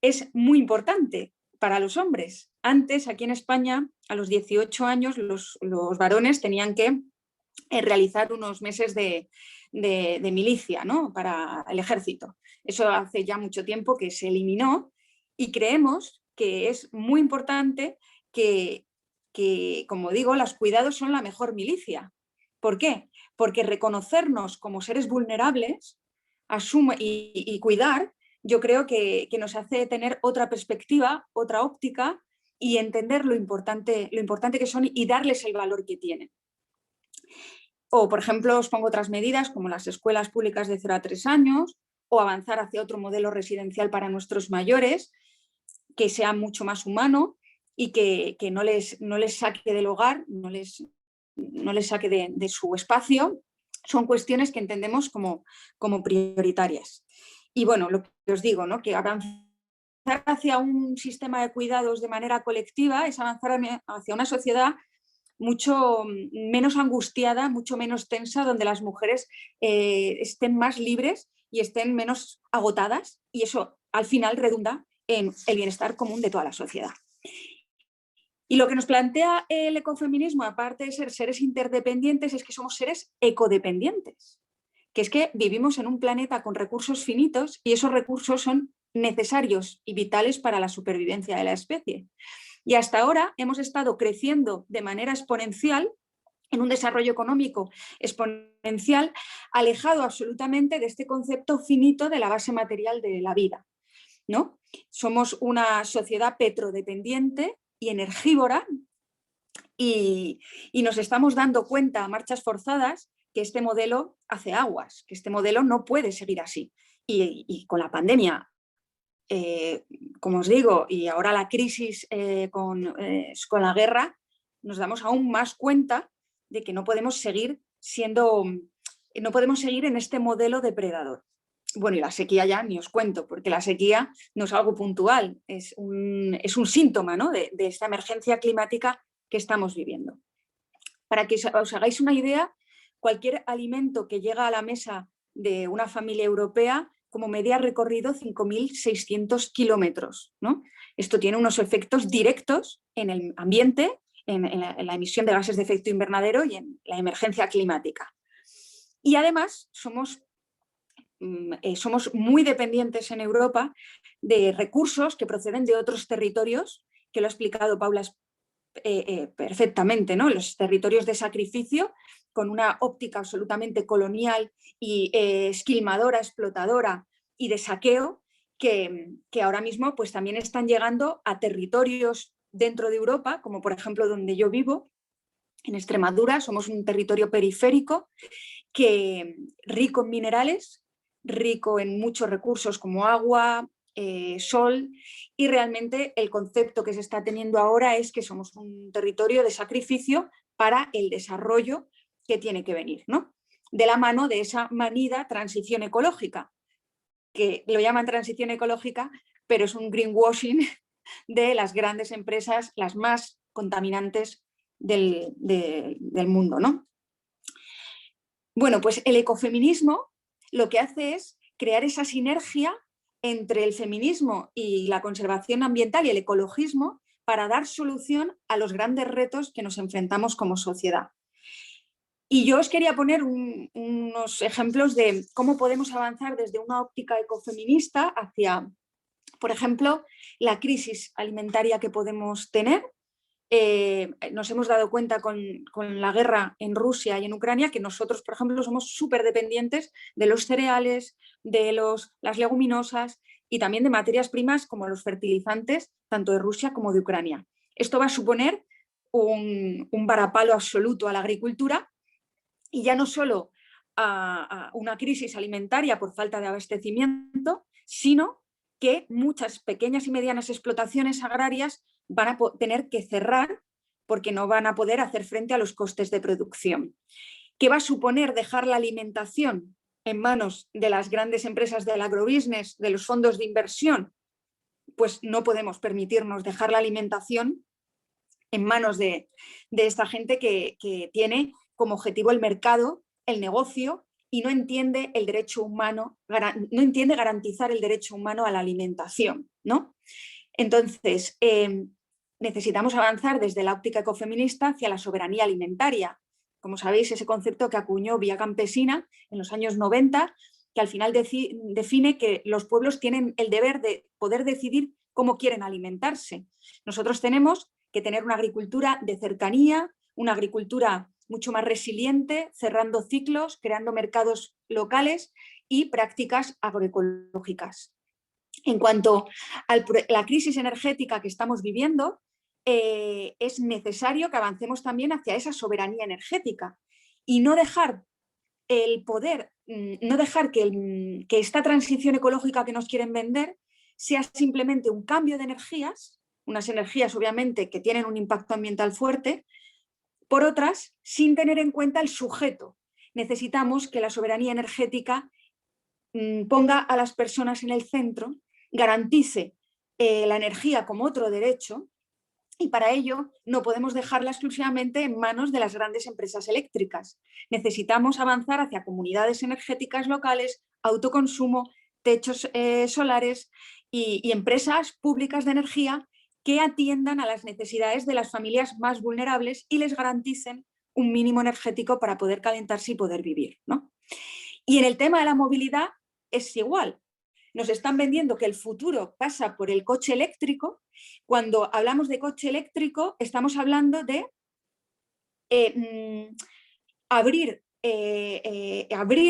es muy importante para los hombres. Antes, aquí en España, a los 18 años, los varones tenían que realizar unos meses de milicia, ¿no?, para el ejército. Eso hace ya mucho tiempo que se eliminó y creemos que es muy importante que, como digo, los cuidados son la mejor milicia. ¿Por qué? Porque reconocernos como seres vulnerables y cuidar, yo creo que nos hace tener otra perspectiva, otra óptica y entender lo importante que son y darles el valor que tienen. O, por ejemplo, os pongo otras medidas como las escuelas públicas de 0 a 3 años o avanzar hacia otro modelo residencial para nuestros mayores que sea mucho más humano y que no les saque del hogar, no les saque de su espacio. Son cuestiones que entendemos como prioritarias. Y bueno, lo que os digo, ¿no? Que avanzar hacia un sistema de cuidados de manera colectiva es avanzar hacia una sociedad mucho menos angustiada, mucho menos tensa, donde las mujeres estén más libres y estén menos agotadas, y eso al final redunda en el bienestar común de toda la sociedad. Y lo que nos plantea el ecofeminismo, aparte de ser seres interdependientes, es que somos seres ecodependientes, que es que vivimos en un planeta con recursos finitos y esos recursos son necesarios y vitales para la supervivencia de la especie. Y hasta ahora hemos estado creciendo de manera exponencial, en un desarrollo económico exponencial, alejado absolutamente de este concepto finito de la base material de la vida, ¿no? Somos una sociedad petrodependiente y energívora y nos estamos dando cuenta a marchas forzadas que este modelo hace aguas, que este modelo no puede seguir así. Y con la pandemia, como os digo, y ahora la crisis con la guerra, nos damos aún más cuenta de que no podemos seguir en este modelo depredador. Bueno, y la sequía ya ni os cuento, porque la sequía no es algo puntual, es un síntoma, ¿no? de esta emergencia climática que estamos viviendo. Para que os hagáis una idea, cualquier alimento que llega a la mesa de una familia europea como media ha recorrido 5.600 kilómetros, ¿no? Esto tiene unos efectos directos en el ambiente, en la emisión de gases de efecto invernadero y en la emergencia climática. Y además somos muy dependientes en Europa de recursos que proceden de otros territorios, que lo ha explicado Paula perfectamente, ¿no? Los territorios de sacrificio, con una óptica absolutamente colonial y esquilmadora, explotadora y de saqueo, que ahora mismo pues, también están llegando a territorios dentro de Europa, como por ejemplo donde yo vivo, en Extremadura. Somos un territorio periférico rico en minerales, rico en muchos recursos como agua, sol, y realmente el concepto que se está teniendo ahora es que somos un territorio de sacrificio para el desarrollo que tiene que venir, ¿no? De la mano de esa manida transición ecológica, que lo llaman transición ecológica, pero es un greenwashing de las grandes empresas, las más contaminantes del mundo, ¿no? Bueno, pues el ecofeminismo lo que hace es crear esa sinergia entre el feminismo y la conservación ambiental y el ecologismo para dar solución a los grandes retos que nos enfrentamos como sociedad. Y yo os quería poner unos ejemplos de cómo podemos avanzar desde una óptica ecofeminista hacia, por ejemplo, la crisis alimentaria que podemos tener. Nos hemos dado cuenta con la guerra en Rusia y en Ucrania que nosotros, por ejemplo, somos súper dependientes de los cereales, de las leguminosas y también de materias primas como los fertilizantes, tanto de Rusia como de Ucrania. Esto va a suponer un varapalo absoluto a la agricultura y ya no solo a una crisis alimentaria por falta de abastecimiento, sino que muchas pequeñas y medianas explotaciones agrarias van a tener que cerrar porque no van a poder hacer frente a los costes de producción. ¿Qué va a suponer dejar la alimentación en manos de las grandes empresas del agrobusiness, de los fondos de inversión? Pues no podemos permitirnos dejar la alimentación en manos de esta gente que tiene como objetivo el mercado, el negocio, y no entiende el derecho humano, no entiende garantizar el derecho humano a la alimentación, ¿no? Entonces, necesitamos avanzar desde la óptica ecofeminista hacia la soberanía alimentaria. Como sabéis, ese concepto que acuñó Vía Campesina en los años 90, que al final define que los pueblos tienen el deber de poder decidir cómo quieren alimentarse. Nosotros tenemos que tener una agricultura de cercanía, una agricultura mucho más resiliente, cerrando ciclos, creando mercados locales y prácticas agroecológicas. En cuanto a la crisis energética que estamos viviendo, es necesario que avancemos también hacia esa soberanía energética y no dejar el poder, no dejar que esta transición ecológica que nos quieren vender sea simplemente un cambio de energías, unas energías obviamente que tienen un impacto ambiental fuerte, por otras sin tener en cuenta el sujeto. Necesitamos que la soberanía energética ponga a las personas en el centro, garantice la energía como otro derecho, y para ello no podemos dejarla exclusivamente en manos de las grandes empresas eléctricas. Necesitamos avanzar hacia comunidades energéticas locales, autoconsumo, techos solares y empresas públicas de energía que atiendan a las necesidades de las familias más vulnerables y les garanticen un mínimo energético para poder calentarse y poder vivir, ¿no? Y en el tema de la movilidad es igual. Nos están vendiendo que el futuro pasa por el coche eléctrico. Cuando hablamos de coche eléctrico, estamos hablando de abrir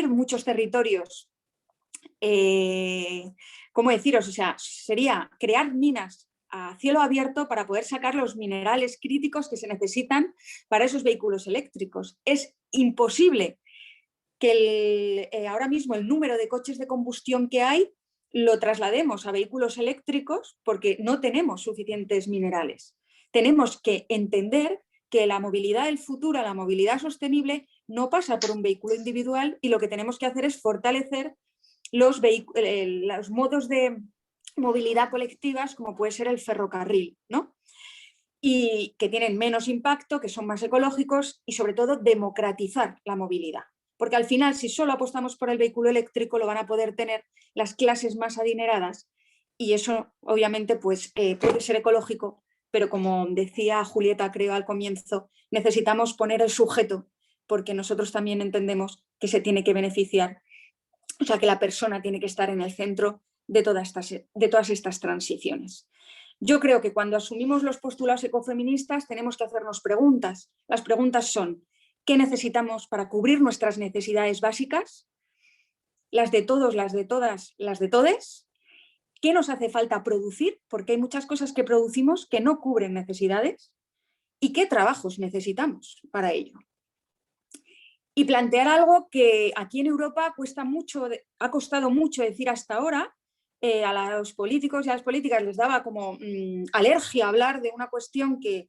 muchos territorios. ¿Cómo deciros? O sea, sería crear minas a cielo abierto para poder sacar los minerales críticos que se necesitan para esos vehículos eléctricos. Es imposible que ahora mismo el número de coches de combustión que hay lo traslademos a vehículos eléctricos porque no tenemos suficientes minerales. Tenemos que entender que la movilidad del futuro, la movilidad sostenible, no pasa por un vehículo individual y lo que tenemos que hacer es fortalecer los modos de movilidad colectivas como puede ser el ferrocarril, ¿no? Y que tienen menos impacto, que son más ecológicos y sobre todo democratizar la movilidad. Porque al final, si solo apostamos por el vehículo eléctrico, lo van a poder tener las clases más adineradas y eso obviamente pues, puede ser ecológico, pero como decía Julieta, creo al comienzo, necesitamos poner el sujeto porque nosotros también entendemos que se tiene que beneficiar, o sea que la persona tiene que estar en el centro de todas estas transiciones. Yo creo que cuando asumimos los postulados ecofeministas tenemos que hacernos preguntas. Las preguntas son: ¿qué necesitamos para cubrir nuestras necesidades básicas? Las de todos, las de todas, las de todes. ¿Qué nos hace falta producir? Porque hay muchas cosas que producimos que no cubren necesidades. ¿Y qué trabajos necesitamos para ello? Y plantear algo que aquí en Europa ha costado mucho decir hasta ahora. A los políticos y a las políticas les daba como alergia hablar de una cuestión que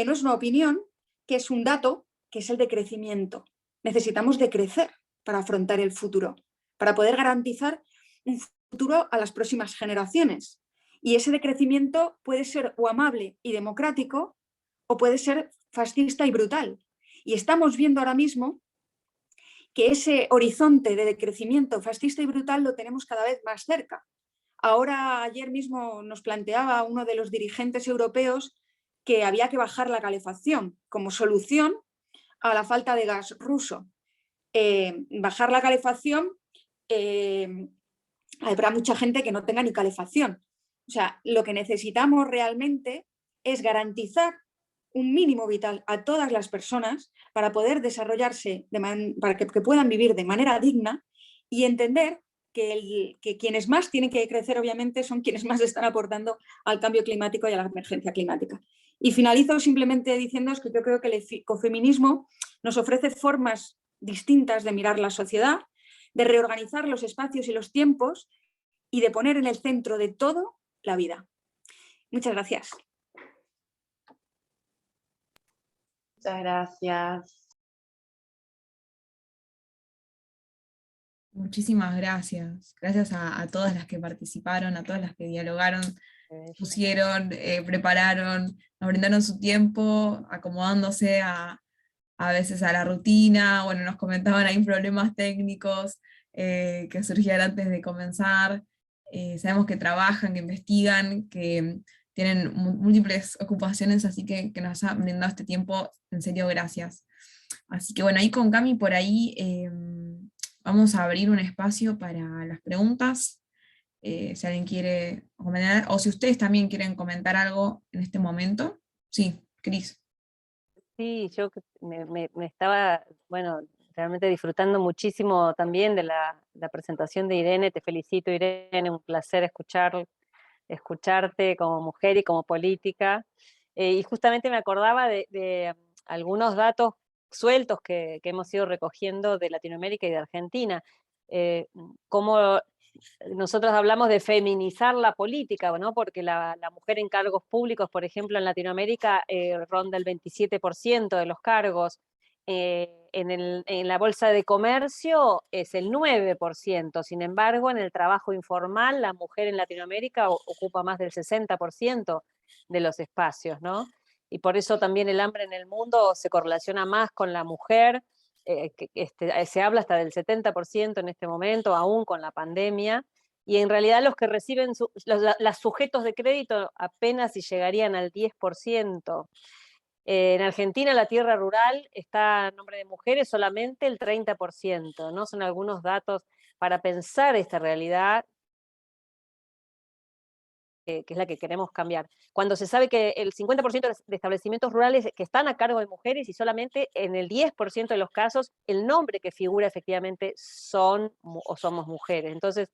no es una opinión, que es un dato, que es el decrecimiento. Necesitamos decrecer para afrontar el futuro, para poder garantizar un futuro a las próximas generaciones. Y ese decrecimiento puede ser o amable y democrático o puede ser fascista y brutal. Y estamos viendo ahora mismo que ese horizonte de decrecimiento fascista y brutal lo tenemos cada vez más cerca. Ahora, ayer mismo nos planteaba uno de los dirigentes europeos que había que bajar la calefacción como solución a la falta de gas ruso. Bajar la calefacción, habrá mucha gente que no tenga ni calefacción. O sea, lo que necesitamos realmente es garantizar un mínimo vital a todas las personas para poder desarrollarse, para que puedan vivir de manera digna y entender que quienes más tienen que crecer obviamente son quienes más están aportando al cambio climático y a la emergencia climática. Y finalizo simplemente diciéndoos que yo creo que el ecofeminismo nos ofrece formas distintas de mirar la sociedad, de reorganizar los espacios y los tiempos y de poner en el centro de todo la vida. Muchas gracias. Muchas gracias. Muchísimas gracias. Gracias a todas las que participaron, a todas las que dialogaron, pusieron, prepararon, nos brindaron su tiempo, acomodándose a veces a la rutina. Bueno, nos comentaban ahí problemas técnicos que surgían antes de comenzar. Sabemos que trabajan, que investigan, que tienen múltiples ocupaciones, así que nos ha brindado este tiempo, en serio, gracias. Así que bueno, ahí con Cami por ahí vamos a abrir un espacio para las preguntas, si alguien quiere comentar, o si ustedes también quieren comentar algo en este momento. Sí, Cris. Sí, yo me estaba, bueno, realmente disfrutando muchísimo también de la presentación de Irene. Te felicito, Irene, un placer escucharte como mujer y como política. Y justamente me acordaba de algunos datos sueltos que hemos ido recogiendo de Latinoamérica y de Argentina, cómo nosotros hablamos de feminizar la política, ¿no? Porque la mujer en cargos públicos, por ejemplo, en Latinoamérica ronda el 27% de los cargos. En la bolsa de comercio es el 9%, sin embargo, en el trabajo informal, la mujer en Latinoamérica ocupa más del 60% de los espacios, ¿no? Y por eso también el hambre en el mundo se correlaciona más con la mujer, se habla hasta del 70% en este momento, aún con la pandemia, y en realidad los que reciben, los sujetos de crédito apenas si llegarían al 10%. En Argentina la tierra rural está a nombre de mujeres solamente el 30%, ¿no? Son algunos datos para pensar esta realidad que es la que queremos cambiar. Cuando se sabe que el 50% de establecimientos rurales que están a cargo de mujeres y solamente en el 10% de los casos el nombre que figura efectivamente son o somos mujeres. Entonces,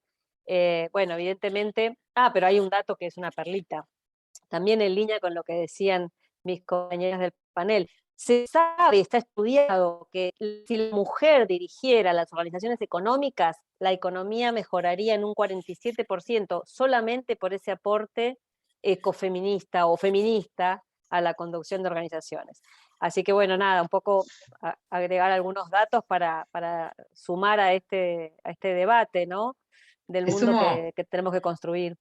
bueno, evidentemente, pero hay un dato que es una perlita, también en línea con lo que decían mis compañeras del panel. Se sabe, está estudiado, que si la mujer dirigiera las organizaciones económicas, la economía mejoraría en un 47% solamente por ese aporte ecofeminista o feminista a la conducción de organizaciones. Así que bueno, nada, un poco agregar algunos datos para sumar a este debate, ¿no? Del mundo que tenemos que construir.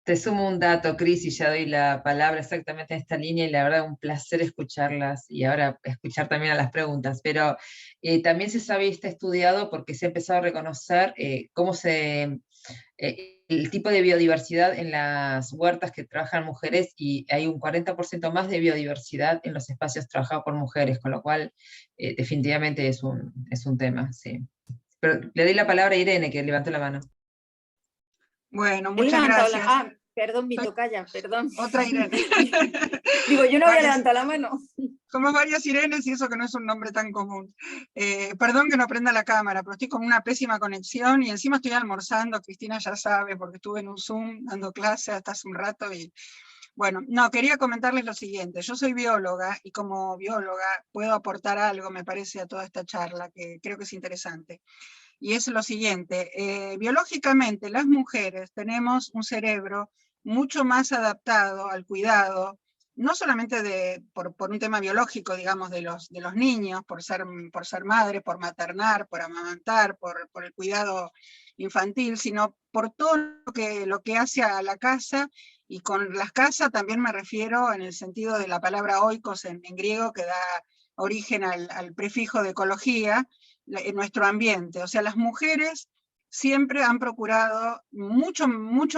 Te sumo un dato, Cris, y ya doy la palabra exactamente en esta línea, y la verdad un placer escucharlas, y ahora escuchar también a las preguntas, pero también se sabe y está estudiado porque se ha empezado a reconocer cómo el tipo de biodiversidad en las huertas que trabajan mujeres, y hay un 40% más de biodiversidad en los espacios trabajados por mujeres, con lo cual definitivamente es un tema, sí. Pero le doy la palabra a Irene, que levantó la mano. Bueno, muchas gracias. Perdón, mi tocaya, perdón. Otra Irene. Digo, yo no había levantado la mano. Somos varias Irenes y eso que no es un nombre tan común. Perdón que no prenda la cámara, pero estoy con una pésima conexión y encima estoy almorzando, Cristina ya sabe, porque estuve en un Zoom dando clase hasta hace un rato y... Bueno, no, quería comentarles lo siguiente. Yo soy bióloga y como bióloga puedo aportar algo, me parece, a toda esta charla, que creo que es interesante. Y es lo siguiente, biológicamente las mujeres tenemos un cerebro mucho más adaptado al cuidado, no solamente por un tema biológico, digamos, de los niños, por ser madre, por maternar, por amamantar, por el cuidado infantil, sino por todo lo que hace a la casa, y con las casas también me refiero en el sentido de la palabra oikos en griego, que da origen al prefijo de ecología, en nuestro ambiente. O sea, las mujeres siempre han procurado mucho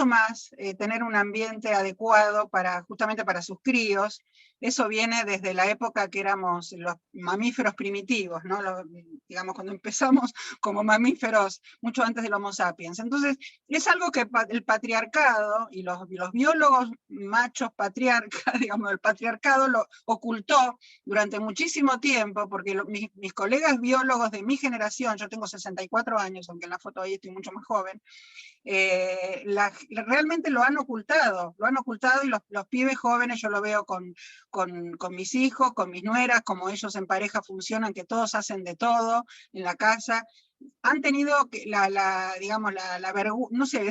más tener un ambiente adecuado justamente para sus críos. Eso viene desde la época que éramos los mamíferos primitivos, ¿no? Digamos, cuando empezamos como mamíferos, mucho antes del Homo sapiens. Entonces, es algo que el patriarcado y los biólogos machos patriarcas, digamos, el patriarcado lo ocultó durante muchísimo tiempo, porque mis colegas biólogos de mi generación, yo tengo 64 años, aunque en la foto ahí estoy mucho más joven, realmente lo han ocultado y los pibes jóvenes, yo lo veo con mis hijos, con mis nueras, como ellos en pareja funcionan, que todos hacen de todo en la casa, han tenido no sé,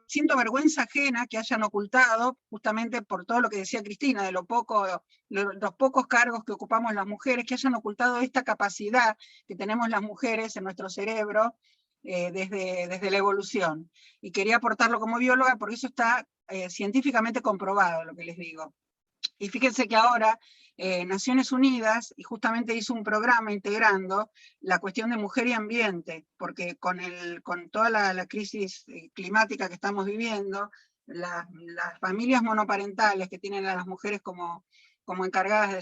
siento vergüenza ajena que hayan ocultado, justamente por todo lo que decía Cristina, de los pocos cargos que ocupamos las mujeres, que hayan ocultado esta capacidad que tenemos las mujeres en nuestro cerebro, desde la evolución. Y quería aportarlo como bióloga, porque eso está científicamente comprobado, lo que les digo. Y fíjense que ahora Naciones Unidas justamente hizo un programa integrando la cuestión de mujer y ambiente, porque con toda la crisis climática que estamos viviendo, las familias monoparentales que tienen a las mujeres como encargadas de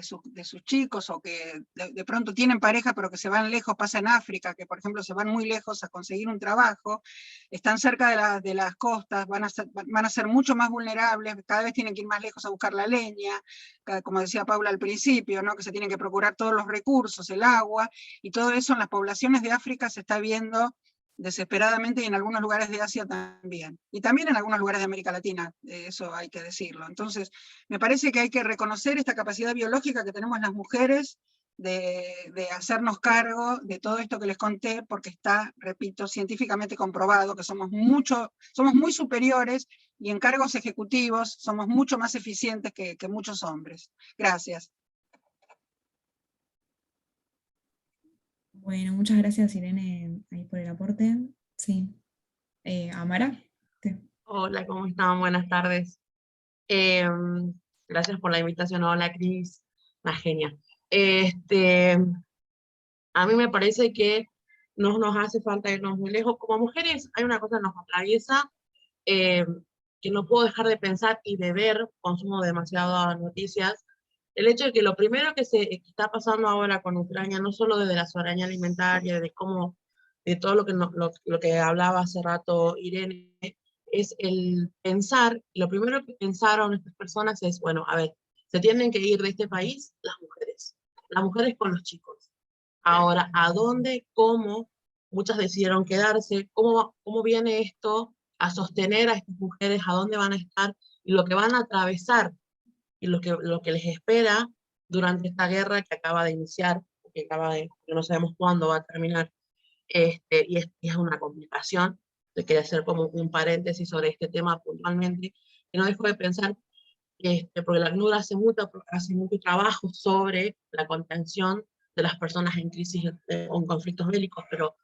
sus chicos, o que de pronto tienen pareja pero que se van lejos, pasa en África, que por ejemplo se van muy lejos a conseguir un trabajo, están cerca de las costas, van a ser mucho más vulnerables, cada vez tienen que ir más lejos a buscar la leña, como decía Paula al principio, ¿no? Que se tienen que procurar todos los recursos, el agua, y todo eso en las poblaciones de África se está viendo desesperadamente, y en algunos lugares de Asia también. Y también en algunos lugares de América Latina, eso hay que decirlo. Entonces, me parece que hay que reconocer esta capacidad biológica que tenemos las mujeres de hacernos cargo de todo esto que les conté, porque está, repito, científicamente comprobado que somos muy superiores, y en cargos ejecutivos somos mucho más eficientes que muchos hombres. Gracias. Bueno, muchas gracias Irene ahí por el aporte. Sí. Amara. Sí. Hola, ¿cómo están? Buenas tardes. Gracias por la invitación. Hola, Cris. Una genia. A mí me parece que no nos hace falta irnos muy lejos. Como mujeres, hay una cosa que nos atraviesa, que no puedo dejar de pensar y de ver, consumo demasiadas noticias, el hecho de que lo primero que está pasando ahora con Ucrania, no solo desde la soberanía alimentaria, de todo lo que hablaba hace rato Irene, es el pensar, lo primero que pensaron estas personas es, bueno, a ver, se tienen que ir de este país las mujeres con los chicos. Ahora, ¿a dónde, cómo? Muchas decidieron quedarse. ¿Cómo viene esto a sostener a estas mujeres? ¿A dónde van a estar? Y lo que van a atravesar y lo que les espera durante esta guerra que acaba de iniciar, que no sabemos cuándo va a terminar, y es una complicación. Le quería hacer como un paréntesis sobre este tema puntualmente, y no dejo de pensar, porque la ACNUR hace mucho trabajo sobre la contención de las personas en crisis o en conflictos bélicos, pero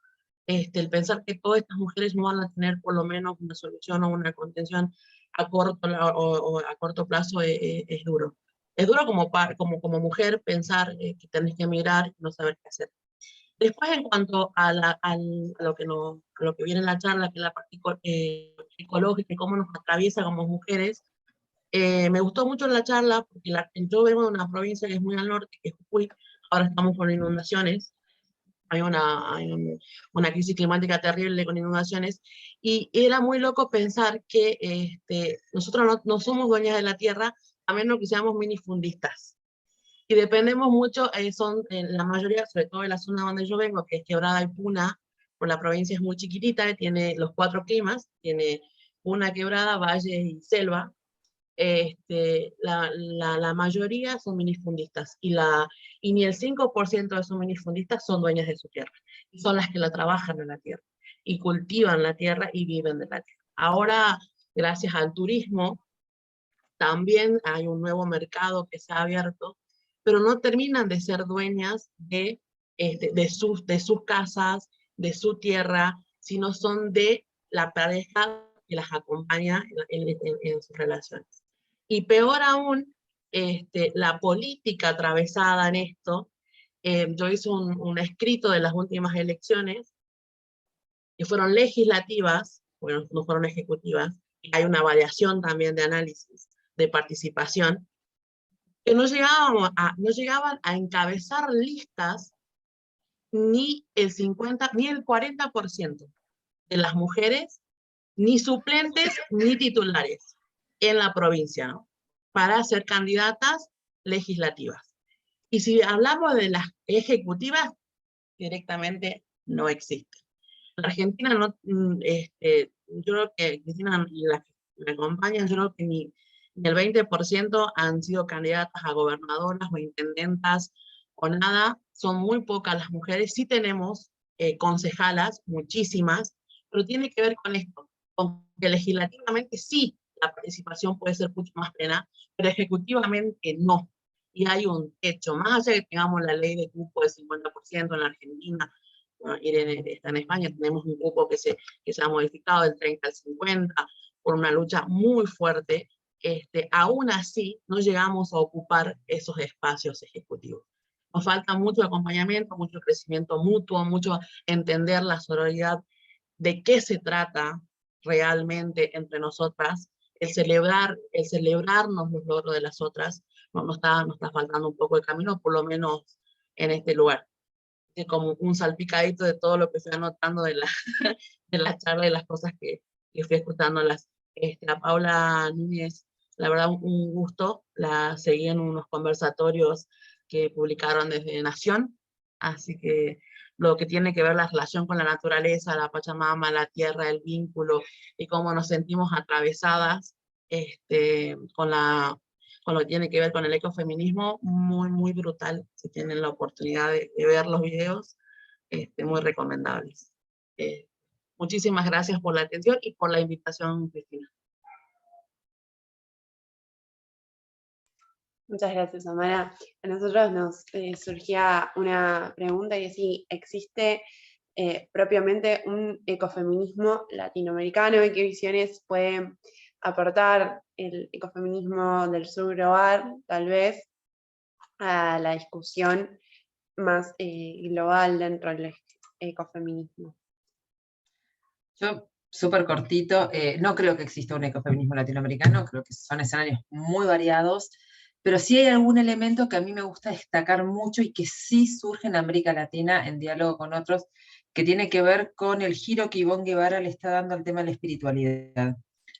el pensar que todas estas mujeres no van a tener por lo menos una solución o una contención a corto plazo es duro. Es duro como mujer pensar que tenés que emigrar y no saber qué hacer. Después, en cuanto a lo que viene en la charla, que es la parte psicológica y cómo nos atraviesa como mujeres, me gustó mucho la charla porque yo vengo de una provincia que es muy al norte, que es Jujuy. Ahora estamos con inundaciones. Hay una crisis climática terrible con inundaciones, y era muy loco pensar que nosotros no somos dueñas de la tierra, a menos que seamos minifundistas. Y dependemos mucho, la mayoría, sobre todo en la zona donde yo vengo, que es Quebrada y Puna, por la provincia es muy chiquitita, tiene los 4 climas, tiene Puna, Quebrada, Valle y Selva. La mayoría son minifundistas, y ni el 5% de esos minifundistas son dueñas de su tierra, y son las que la trabajan en la tierra, y cultivan la tierra y viven de la tierra. Ahora, gracias al turismo, también hay un nuevo mercado que se ha abierto, pero no terminan de ser dueñas de sus casas, de su tierra, sino son de la pareja que las acompaña en sus relaciones. Y peor aún, la política atravesada en esto. Yo hice un escrito de las últimas elecciones, que fueron legislativas, bueno, no fueron ejecutivas, y hay una variación también de análisis, de participación, que no llegaban a encabezar listas ni el 50, ni el 40% de las mujeres, ni suplentes, ni titulares en la provincia, ¿no?, para ser candidatas legislativas. Y si hablamos de las ejecutivas, directamente no existen. En Argentina, yo creo que Cristina y las que me acompañan, yo creo que ni el 20% han sido candidatas a gobernadoras o intendentas o nada. Son muy pocas las mujeres. Sí tenemos concejalas, muchísimas, pero tiene que ver con esto, con que legislativamente sí la participación puede ser mucho más plena, pero ejecutivamente no. Y hay un techo, más allá de que tengamos la ley de cupo de 50% en la Argentina. Bueno, Irene está en España, tenemos un cupo que se ha modificado del 30 al 50 por una lucha muy fuerte. Aún así no llegamos a ocupar esos espacios ejecutivos. Nos falta mucho acompañamiento, mucho crecimiento mutuo, mucho entender la sororidad, de qué se trata realmente entre nosotras, el celebrarnos los logros de las otras. Nos está faltando un poco de camino, por lo menos en este lugar. Como un salpicadito de todo lo que estoy anotando de la charla y las cosas que fui escuchándolas. A Paula Núñez, la verdad, un gusto. La seguí en unos conversatorios que publicaron desde Nación, Así que lo que tiene que ver la relación con la naturaleza, la Pachamama, la tierra, el vínculo, y cómo nos sentimos atravesadas con lo que tiene que ver con el ecofeminismo, muy, muy brutal. Si tienen la oportunidad de ver los videos, muy recomendables. Muchísimas gracias por la atención y por la invitación, Cristina. Muchas gracias, Amara. A nosotros nos surgía una pregunta y es si existe propiamente un ecofeminismo latinoamericano y qué visiones pueden aportar el ecofeminismo del sur global, tal vez, a la discusión más global dentro del ecofeminismo. Yo, súper cortito, no creo que exista un ecofeminismo latinoamericano, creo que son escenarios muy variados, pero sí hay algún elemento que a mí me gusta destacar mucho y que sí surge en América Latina en diálogo con otros, que tiene que ver con el giro que Ivonne Guevara le está dando al tema de la espiritualidad.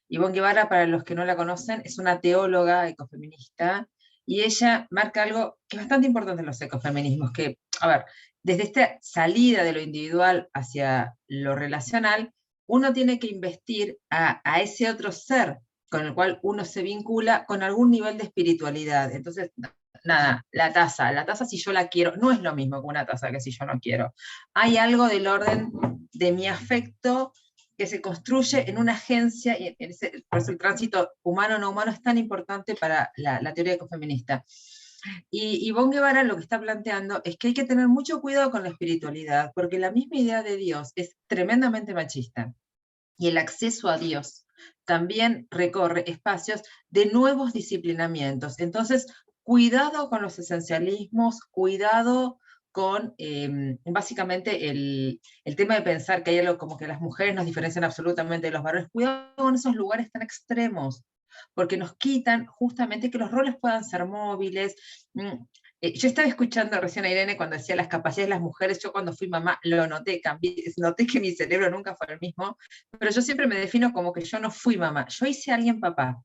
Ivonne Guevara, para los que no la conocen, es una teóloga ecofeminista, y ella marca algo que es bastante importante en los ecofeminismos, que, a ver, desde esta salida de lo individual hacia lo relacional, uno tiene que investir a ese otro ser con el cual uno se vincula con algún nivel de espiritualidad. Entonces, nada, la taza si yo la quiero, no es lo mismo que una taza que si yo no quiero. Hay algo del orden de mi afecto que se construye en una agencia, y por eso el tránsito humano-no humano es tan importante para la teoría ecofeminista. Y Ivonne Guevara lo que está planteando es que hay que tener mucho cuidado con la espiritualidad, porque la misma idea de Dios es tremendamente machista, y el acceso a Dios también recorre espacios de nuevos disciplinamientos. Entonces, cuidado con los esencialismos, cuidado con básicamente el tema de pensar que hay algo como que las mujeres nos diferencian absolutamente de los varones. Cuidado con esos lugares tan extremos, porque nos quitan justamente que los roles puedan ser móviles. Yo estaba escuchando recién a Irene cuando decía las capacidades de las mujeres. Yo cuando fui mamá lo noté, noté que mi cerebro nunca fue el mismo, pero yo siempre me defino como que yo no fui mamá, yo hice a alguien papá.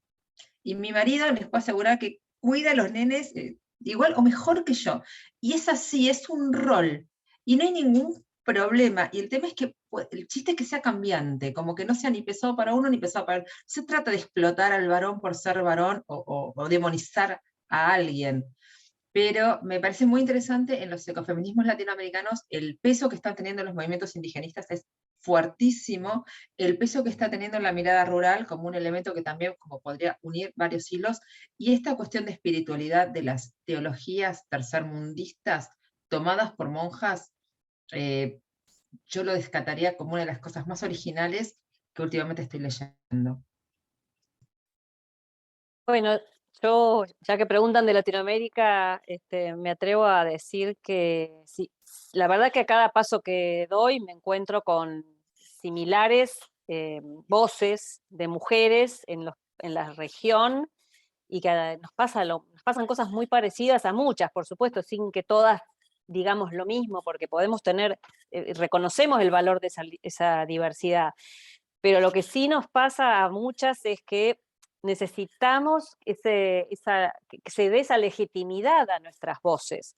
Y mi marido, les puedo asegurar que cuida a los nenes igual o mejor que yo. Y es así, es un rol. Y no hay ningún problema. Y el tema es que el chiste es que sea cambiante, como que no sea ni pesado para uno ni pesado para el otro. No se trata de explotar al varón por ser varón o demonizar a alguien. Pero me parece muy interesante en los ecofeminismos latinoamericanos el peso que están teniendo los movimientos indigenistas es fuertísimo, el peso que está teniendo en la mirada rural como un elemento que también como podría unir varios hilos, y esta cuestión de espiritualidad de las teologías tercermundistas tomadas por monjas, yo lo descartaría como una de las cosas más originales que últimamente estoy leyendo. Bueno, yo, ya que preguntan de Latinoamérica, me atrevo a decir que sí, la verdad que a cada paso que doy me encuentro con similares voces de mujeres en la región, y que nos pasan cosas muy parecidas a muchas, por supuesto, sin que todas digamos lo mismo, porque podemos reconocemos el valor de esa diversidad. Pero lo que sí nos pasa a muchas es que necesitamos que se dé esa legitimidad a nuestras voces,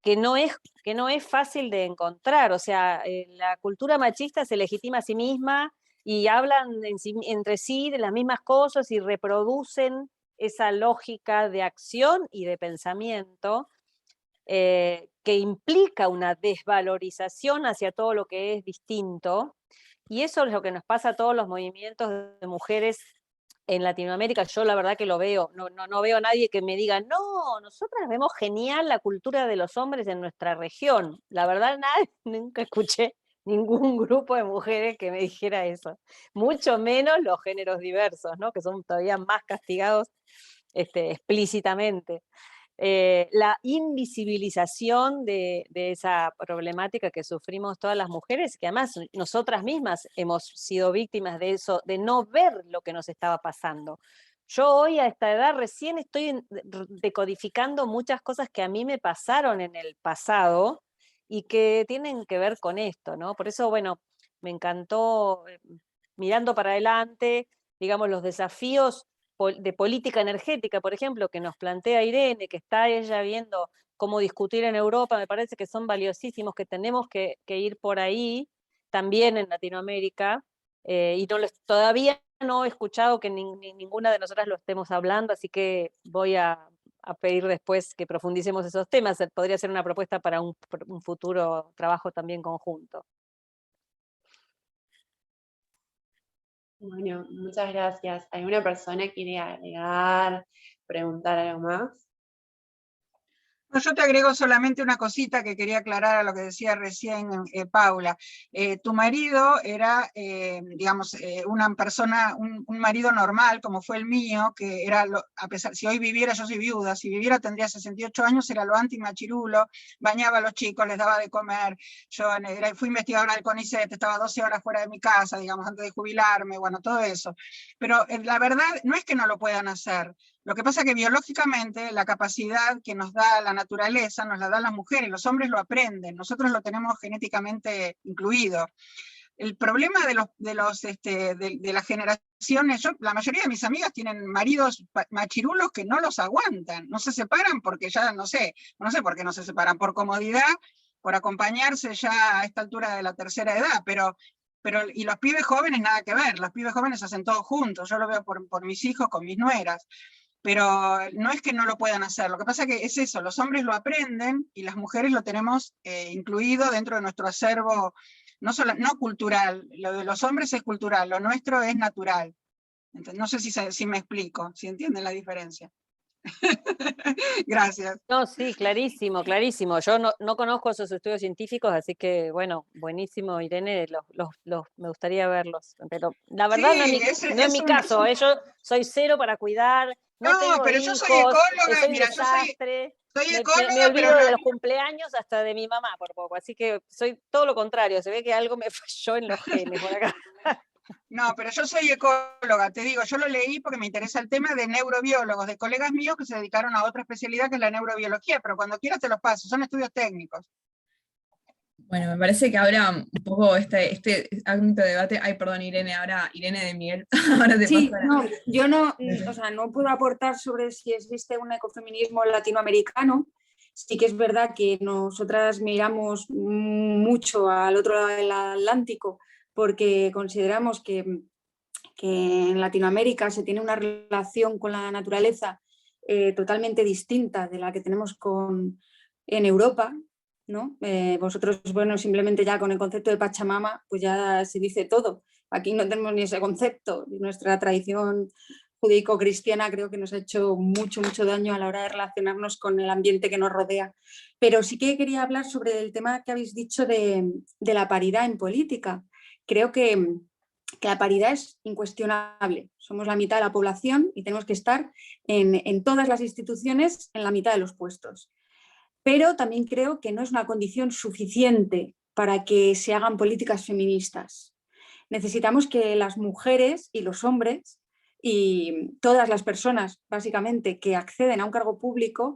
que no es fácil de encontrar. O sea, la cultura machista se legitima a sí misma y hablan entre sí de las mismas cosas y reproducen esa lógica de acción y de pensamiento que implica una desvalorización hacia todo lo que es distinto. Y eso es lo que nos pasa a todos los movimientos de mujeres en Latinoamérica. Yo la verdad que lo veo, no veo a nadie que me diga, no, nosotras vemos genial la cultura de los hombres en nuestra región. La verdad, nunca escuché ningún grupo de mujeres que me dijera eso. Mucho menos los géneros diversos, ¿no? Que son todavía más castigados explícitamente. La invisibilización de esa problemática que sufrimos todas las mujeres, que además nosotras mismas hemos sido víctimas de eso, de no ver lo que nos estaba pasando. Yo hoy a esta edad recién estoy decodificando muchas cosas que a mí me pasaron en el pasado y que tienen que ver con esto, ¿no? Por eso, bueno, me encantó mirando para adelante, digamos, los desafíos de política energética, por ejemplo, que nos plantea Irene, que está ella viendo cómo discutir en Europa, me parece que son valiosísimos, que tenemos que ir por ahí, también en Latinoamérica, y todavía no he escuchado que ninguna de nosotras lo estemos hablando, así que voy a pedir después que profundicemos esos temas. Podría ser una propuesta para un futuro trabajo también conjunto. Bueno, muchas gracias. ¿Alguna persona quiere agregar, preguntar algo más? No, yo te agrego solamente una cosita que quería aclarar a lo que decía recién Paula. Tu marido era, digamos, una persona, un marido normal, como fue el mío, que era, a pesar, si hoy viviera, yo soy viuda, si viviera tendría 68 años, era lo anti-machirulo, bañaba a los chicos, les daba de comer, yo fui investigadora del CONICET, estaba 12 horas fuera de mi casa, digamos, antes de jubilarme, bueno, todo eso. Pero la verdad no es que no lo puedan hacer. Lo que pasa es que biológicamente la capacidad que nos da la naturaleza nos la dan las mujeres, los hombres lo aprenden, nosotros lo tenemos genéticamente incluido. El problema de las generaciones, la mayoría de mis amigas tienen maridos machirulos que no los aguantan, no se separan porque ya no sé por qué no se separan, por comodidad, por acompañarse ya a esta altura de la tercera edad, pero y los pibes jóvenes nada que ver, los pibes jóvenes hacen todo juntos, yo lo veo por mis hijos con mis nueras. Pero no es que no lo puedan hacer, lo que pasa es que es eso, los hombres lo aprenden y las mujeres lo tenemos incluido dentro de nuestro acervo, no cultural, lo de los hombres es cultural, lo nuestro es natural. Entonces, no sé si me explico, si entienden la diferencia. Gracias. No, sí, clarísimo, clarísimo. Yo no conozco esos estudios científicos, así que, bueno, buenísimo, Irene, me gustaría verlos. Pero la verdad Sí, no es mi caso, yo soy cero para cuidar, no tengo pero hijos, yo soy ecóloga, soy un mira, desastre. soy Me ecóloga, olvido pero de los cumpleaños hasta de mi mamá por poco, así que soy todo lo contrario, se ve que algo me falló en los genes por acá. No, pero yo soy ecóloga, te digo, yo lo leí porque me interesa el tema de neurobiólogos, de colegas míos que se dedicaron a otra especialidad que es la neurobiología, pero cuando quieras te los paso, son estudios técnicos. Bueno, me parece que ahora un poco este ámbito de debate, ay, perdón, Irene, ahora Irene de Miguel, ahora te Sí, paso no, yo no puedo aportar sobre si existe un ecofeminismo latinoamericano. Sí que es verdad que nosotras miramos mucho al otro lado del Atlántico porque consideramos que en Latinoamérica se tiene una relación con la naturaleza totalmente distinta de la que tenemos en Europa, ¿no? Vosotros, bueno, simplemente ya con el concepto de Pachamama, pues ya se dice todo. Aquí no tenemos ni ese concepto. Nuestra tradición judaico-cristiana creo que nos ha hecho mucho daño a la hora de relacionarnos con el ambiente que nos rodea. Pero sí que quería hablar sobre el tema que habéis dicho de la paridad en política. Creo que la paridad es incuestionable. Somos la mitad de la población y tenemos que estar en todas las instituciones en la mitad de los puestos. Pero también creo que no es una condición suficiente para que se hagan políticas feministas. Necesitamos que las mujeres y los hombres y todas las personas, básicamente, que acceden a un cargo público,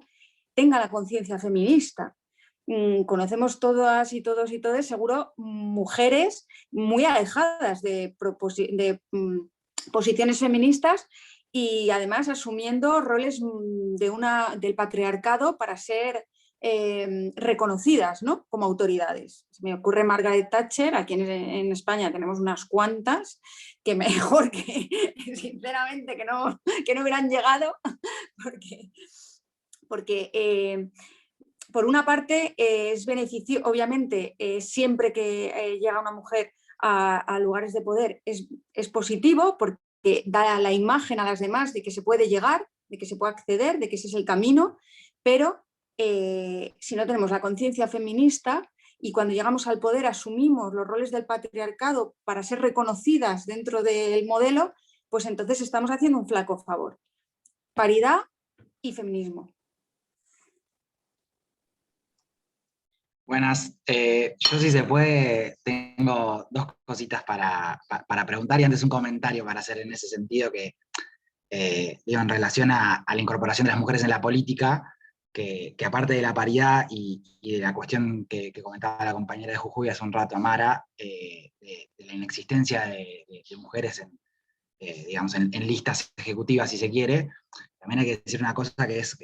tengan la conciencia feminista. Conocemos todas y todos y todas, seguro, mujeres muy alejadas de posiciones feministas y además asumiendo roles del patriarcado para ser reconocidas, ¿no?, como autoridades. Se me ocurre Margaret Thatcher, aquí en España tenemos unas cuantas, que mejor que, sinceramente, que no hubieran llegado, porque por una parte es beneficio, obviamente, siempre que llega una mujer a lugares de poder es positivo porque da la imagen a las demás de que se puede llegar, de que se puede acceder, de que ese es el camino, pero si no tenemos la conciencia feminista y cuando llegamos al poder asumimos los roles del patriarcado para ser reconocidas dentro del modelo, pues entonces estamos haciendo un flaco favor. Paridad y feminismo. Buenas, yo si se puede, tengo dos cositas para preguntar y antes un comentario para hacer en ese sentido que, digo, en relación a la incorporación de las mujeres en la política, que aparte de la paridad y de la cuestión que comentaba la compañera de Jujuy hace un rato, Mara, de la inexistencia de mujeres digamos, en listas ejecutivas, si se quiere. También hay que decir una cosa que es,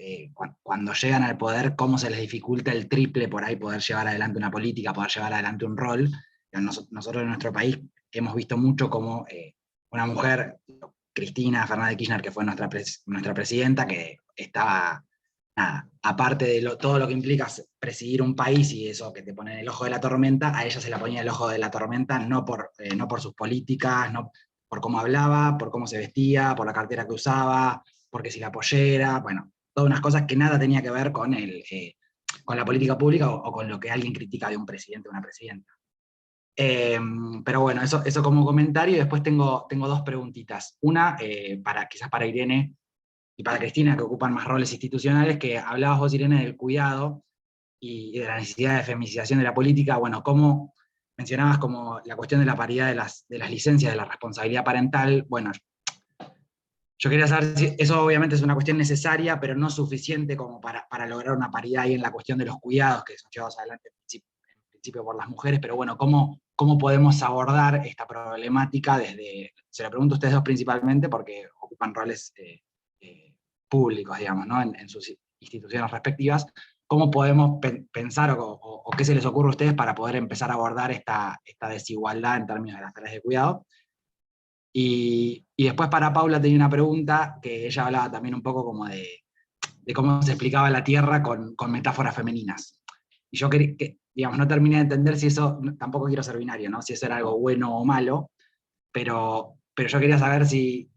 cuando llegan al poder, cómo se les dificulta el triple por ahí poder llevar adelante una política, poder llevar adelante un rol. Nosotros en nuestro país hemos visto mucho como una mujer, Cristina Fernández de Kirchner, que fue nuestra presidenta, que estaba, nada, aparte de todo lo que implica presidir un país y eso que te pone en el ojo de la tormenta, a ella se la ponía en el ojo de la tormenta, no por sus políticas, no por cómo hablaba, por cómo se vestía, por la cartera que usaba, porque si la pollera, bueno, todas unas cosas que nada tenía que ver con la política pública o con lo que alguien critica de un presidente o una presidenta. Pero bueno, eso como comentario, y después tengo dos preguntitas. Una, quizás para Irene y para Cristina, que ocupan más roles institucionales, que hablabas vos, Irene, del cuidado y de la necesidad de feminización de la política. Bueno, ¿cómo mencionabas como la cuestión de la paridad de las licencias, de la responsabilidad parental? Bueno, yo quería saber si eso obviamente es una cuestión necesaria, pero no suficiente como para lograr una paridad ahí en la cuestión de los cuidados, que son llevados adelante en principio por las mujeres, pero bueno, ¿cómo podemos abordar esta problemática desde, se lo pregunto a ustedes dos principalmente, porque ocupan roles públicos, digamos, ¿no? en sus instituciones respectivas, ¿cómo podemos pensar o qué se les ocurre a ustedes para poder empezar a abordar esta desigualdad en términos de las tareas de cuidado? Y después para Paula tenía una pregunta, que ella hablaba también un poco como de cómo se explicaba la Tierra con metáforas femeninas. Y yo digamos, no terminé de entender si eso, tampoco quiero ser binario, ¿no? Si eso era algo bueno o malo, pero yo quería saber si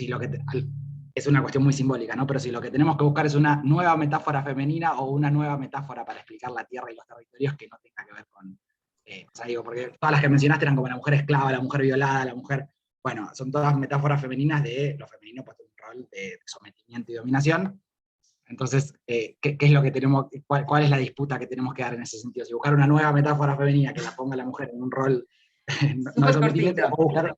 lo que es una cuestión muy simbólica, ¿no? Pero si lo que tenemos que buscar es una nueva metáfora femenina o una nueva metáfora para explicar la Tierra y los territorios que no tenga que ver con, o sea, digo, porque todas las que mencionaste eran como la mujer esclava, la mujer violada, la mujer, bueno, son todas metáforas femeninas de lo femenino puesto en un rol de sometimiento y dominación. Entonces, ¿qué es lo que tenemos, cuál es la disputa que tenemos que dar en ese sentido? Si buscar una nueva metáfora femenina que la ponga la mujer en un rol no de sometimiento, o buscar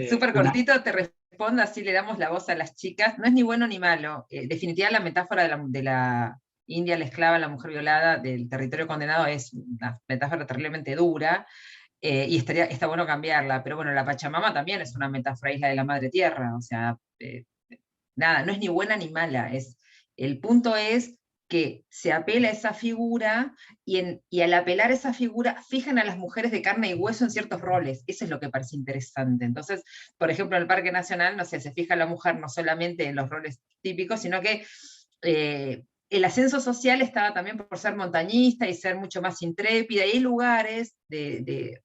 súper cortito, te respondo, así le damos la voz a las chicas. No es ni bueno ni malo. Definitivamente la metáfora de la India, la esclava, la mujer violada, del territorio condenado, es una metáfora terriblemente dura, y está bueno cambiarla. Pero bueno, la Pachamama también es una metáfora, isla de la madre tierra. O sea, nada, no es ni buena ni mala. El punto es que se apela a esa figura y al apelar a esa figura fijan a las mujeres de carne y hueso en ciertos roles. Eso es lo que parece interesante. Entonces, por ejemplo, en el Parque Nacional, no sé, se fija a la mujer no solamente en los roles típicos, sino que el ascenso social estaba también por ser montañista y ser mucho más intrépida. Y hay lugares de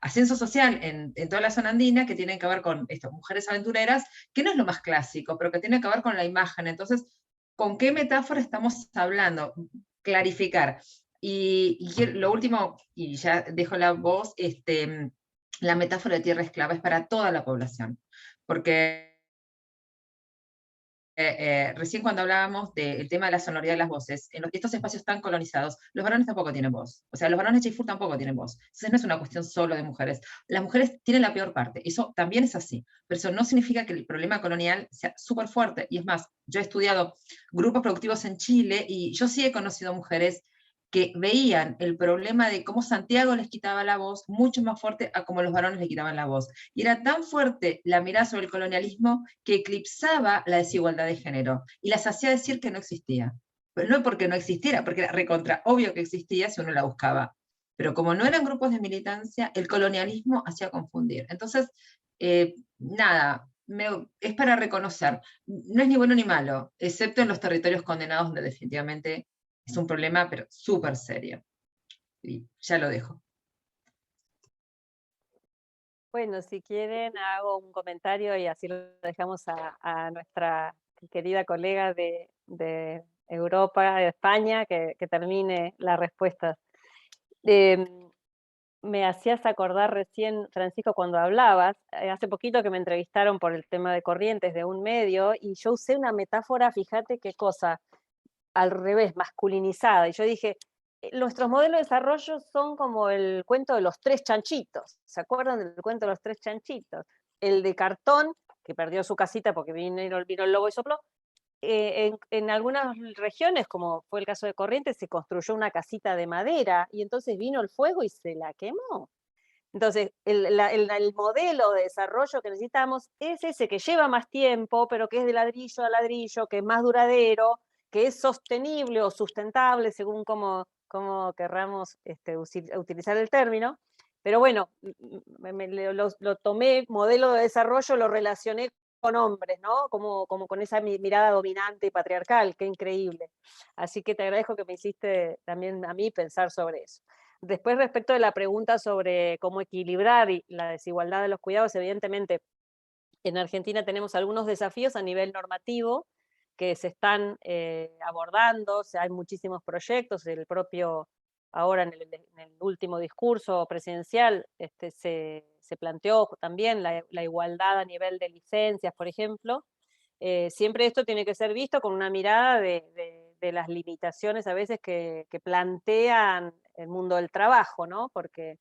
ascenso social en toda la zona andina que tienen que ver con esto, mujeres aventureras, que no es lo más clásico, pero que tiene que ver con la imagen. Entonces, ¿con qué metáfora estamos hablando? Clarificar. Y lo último, y ya dejo la voz, la metáfora de tierra esclava es para toda la población, porque recién cuando hablábamos del tema de la sonoridad de las voces, en estos espacios tan colonizados, los varones tampoco tienen voz. O sea, los varones de Chifur tampoco tienen voz. Entonces no es una cuestión solo de mujeres. Las mujeres tienen la peor parte. Eso también es así. Pero eso no significa que el problema colonial sea súper fuerte. Y es más, yo he estudiado grupos productivos en Chile y yo sí he conocido mujeres que veían el problema de cómo Santiago les quitaba la voz mucho más fuerte a cómo los varones le quitaban la voz. Y era tan fuerte la mirada sobre el colonialismo que eclipsaba la desigualdad de género y las hacía decir que no existía. Pero no porque no existiera, porque era recontra obvio que existía si uno la buscaba. Pero como no eran grupos de militancia, el colonialismo hacía confundir. Entonces, nada, es para reconocer. No es ni bueno ni malo, excepto en los territorios condenados donde definitivamente es un problema, pero súper serio. Y ya lo dejo. Bueno, si quieren hago un comentario y así lo dejamos a nuestra querida colega de Europa, de España, que termine las respuestas. Me hacías acordar recién, Francisco, cuando hablabas, hace poquito que me entrevistaron por el tema de Corrientes de un medio, y yo usé una metáfora, fíjate qué cosa, al revés, masculinizada, y yo dije, nuestros modelos de desarrollo son como el cuento de los 3 chanchitos. ¿Se acuerdan del cuento de los 3 chanchitos? El de cartón, que perdió su casita porque vino el lobo y sopló. En algunas regiones, como fue el caso de Corrientes, se construyó una casita de madera y entonces vino el fuego y se la quemó. Entonces, el modelo de desarrollo que necesitamos es ese que lleva más tiempo, pero que es de ladrillo a ladrillo, que es más duradero, que es sostenible o sustentable, según cómo querramos utilizar el término. Pero bueno, lo tomé, modelo de desarrollo, lo relacioné con hombres, ¿no? Como con esa mirada dominante y patriarcal, qué increíble. Así que te agradezco que me hiciste también a mí pensar sobre eso. Después, respecto de la pregunta sobre cómo equilibrar la desigualdad de los cuidados, evidentemente en Argentina tenemos algunos desafíos a nivel normativo que se están abordando, o sea, hay muchísimos proyectos, el propio, ahora en el último discurso presidencial se planteó también la igualdad a nivel de licencias, por ejemplo. Siempre esto tiene que ser visto con una mirada de las limitaciones a veces que plantean el mundo del trabajo, ¿no? Porque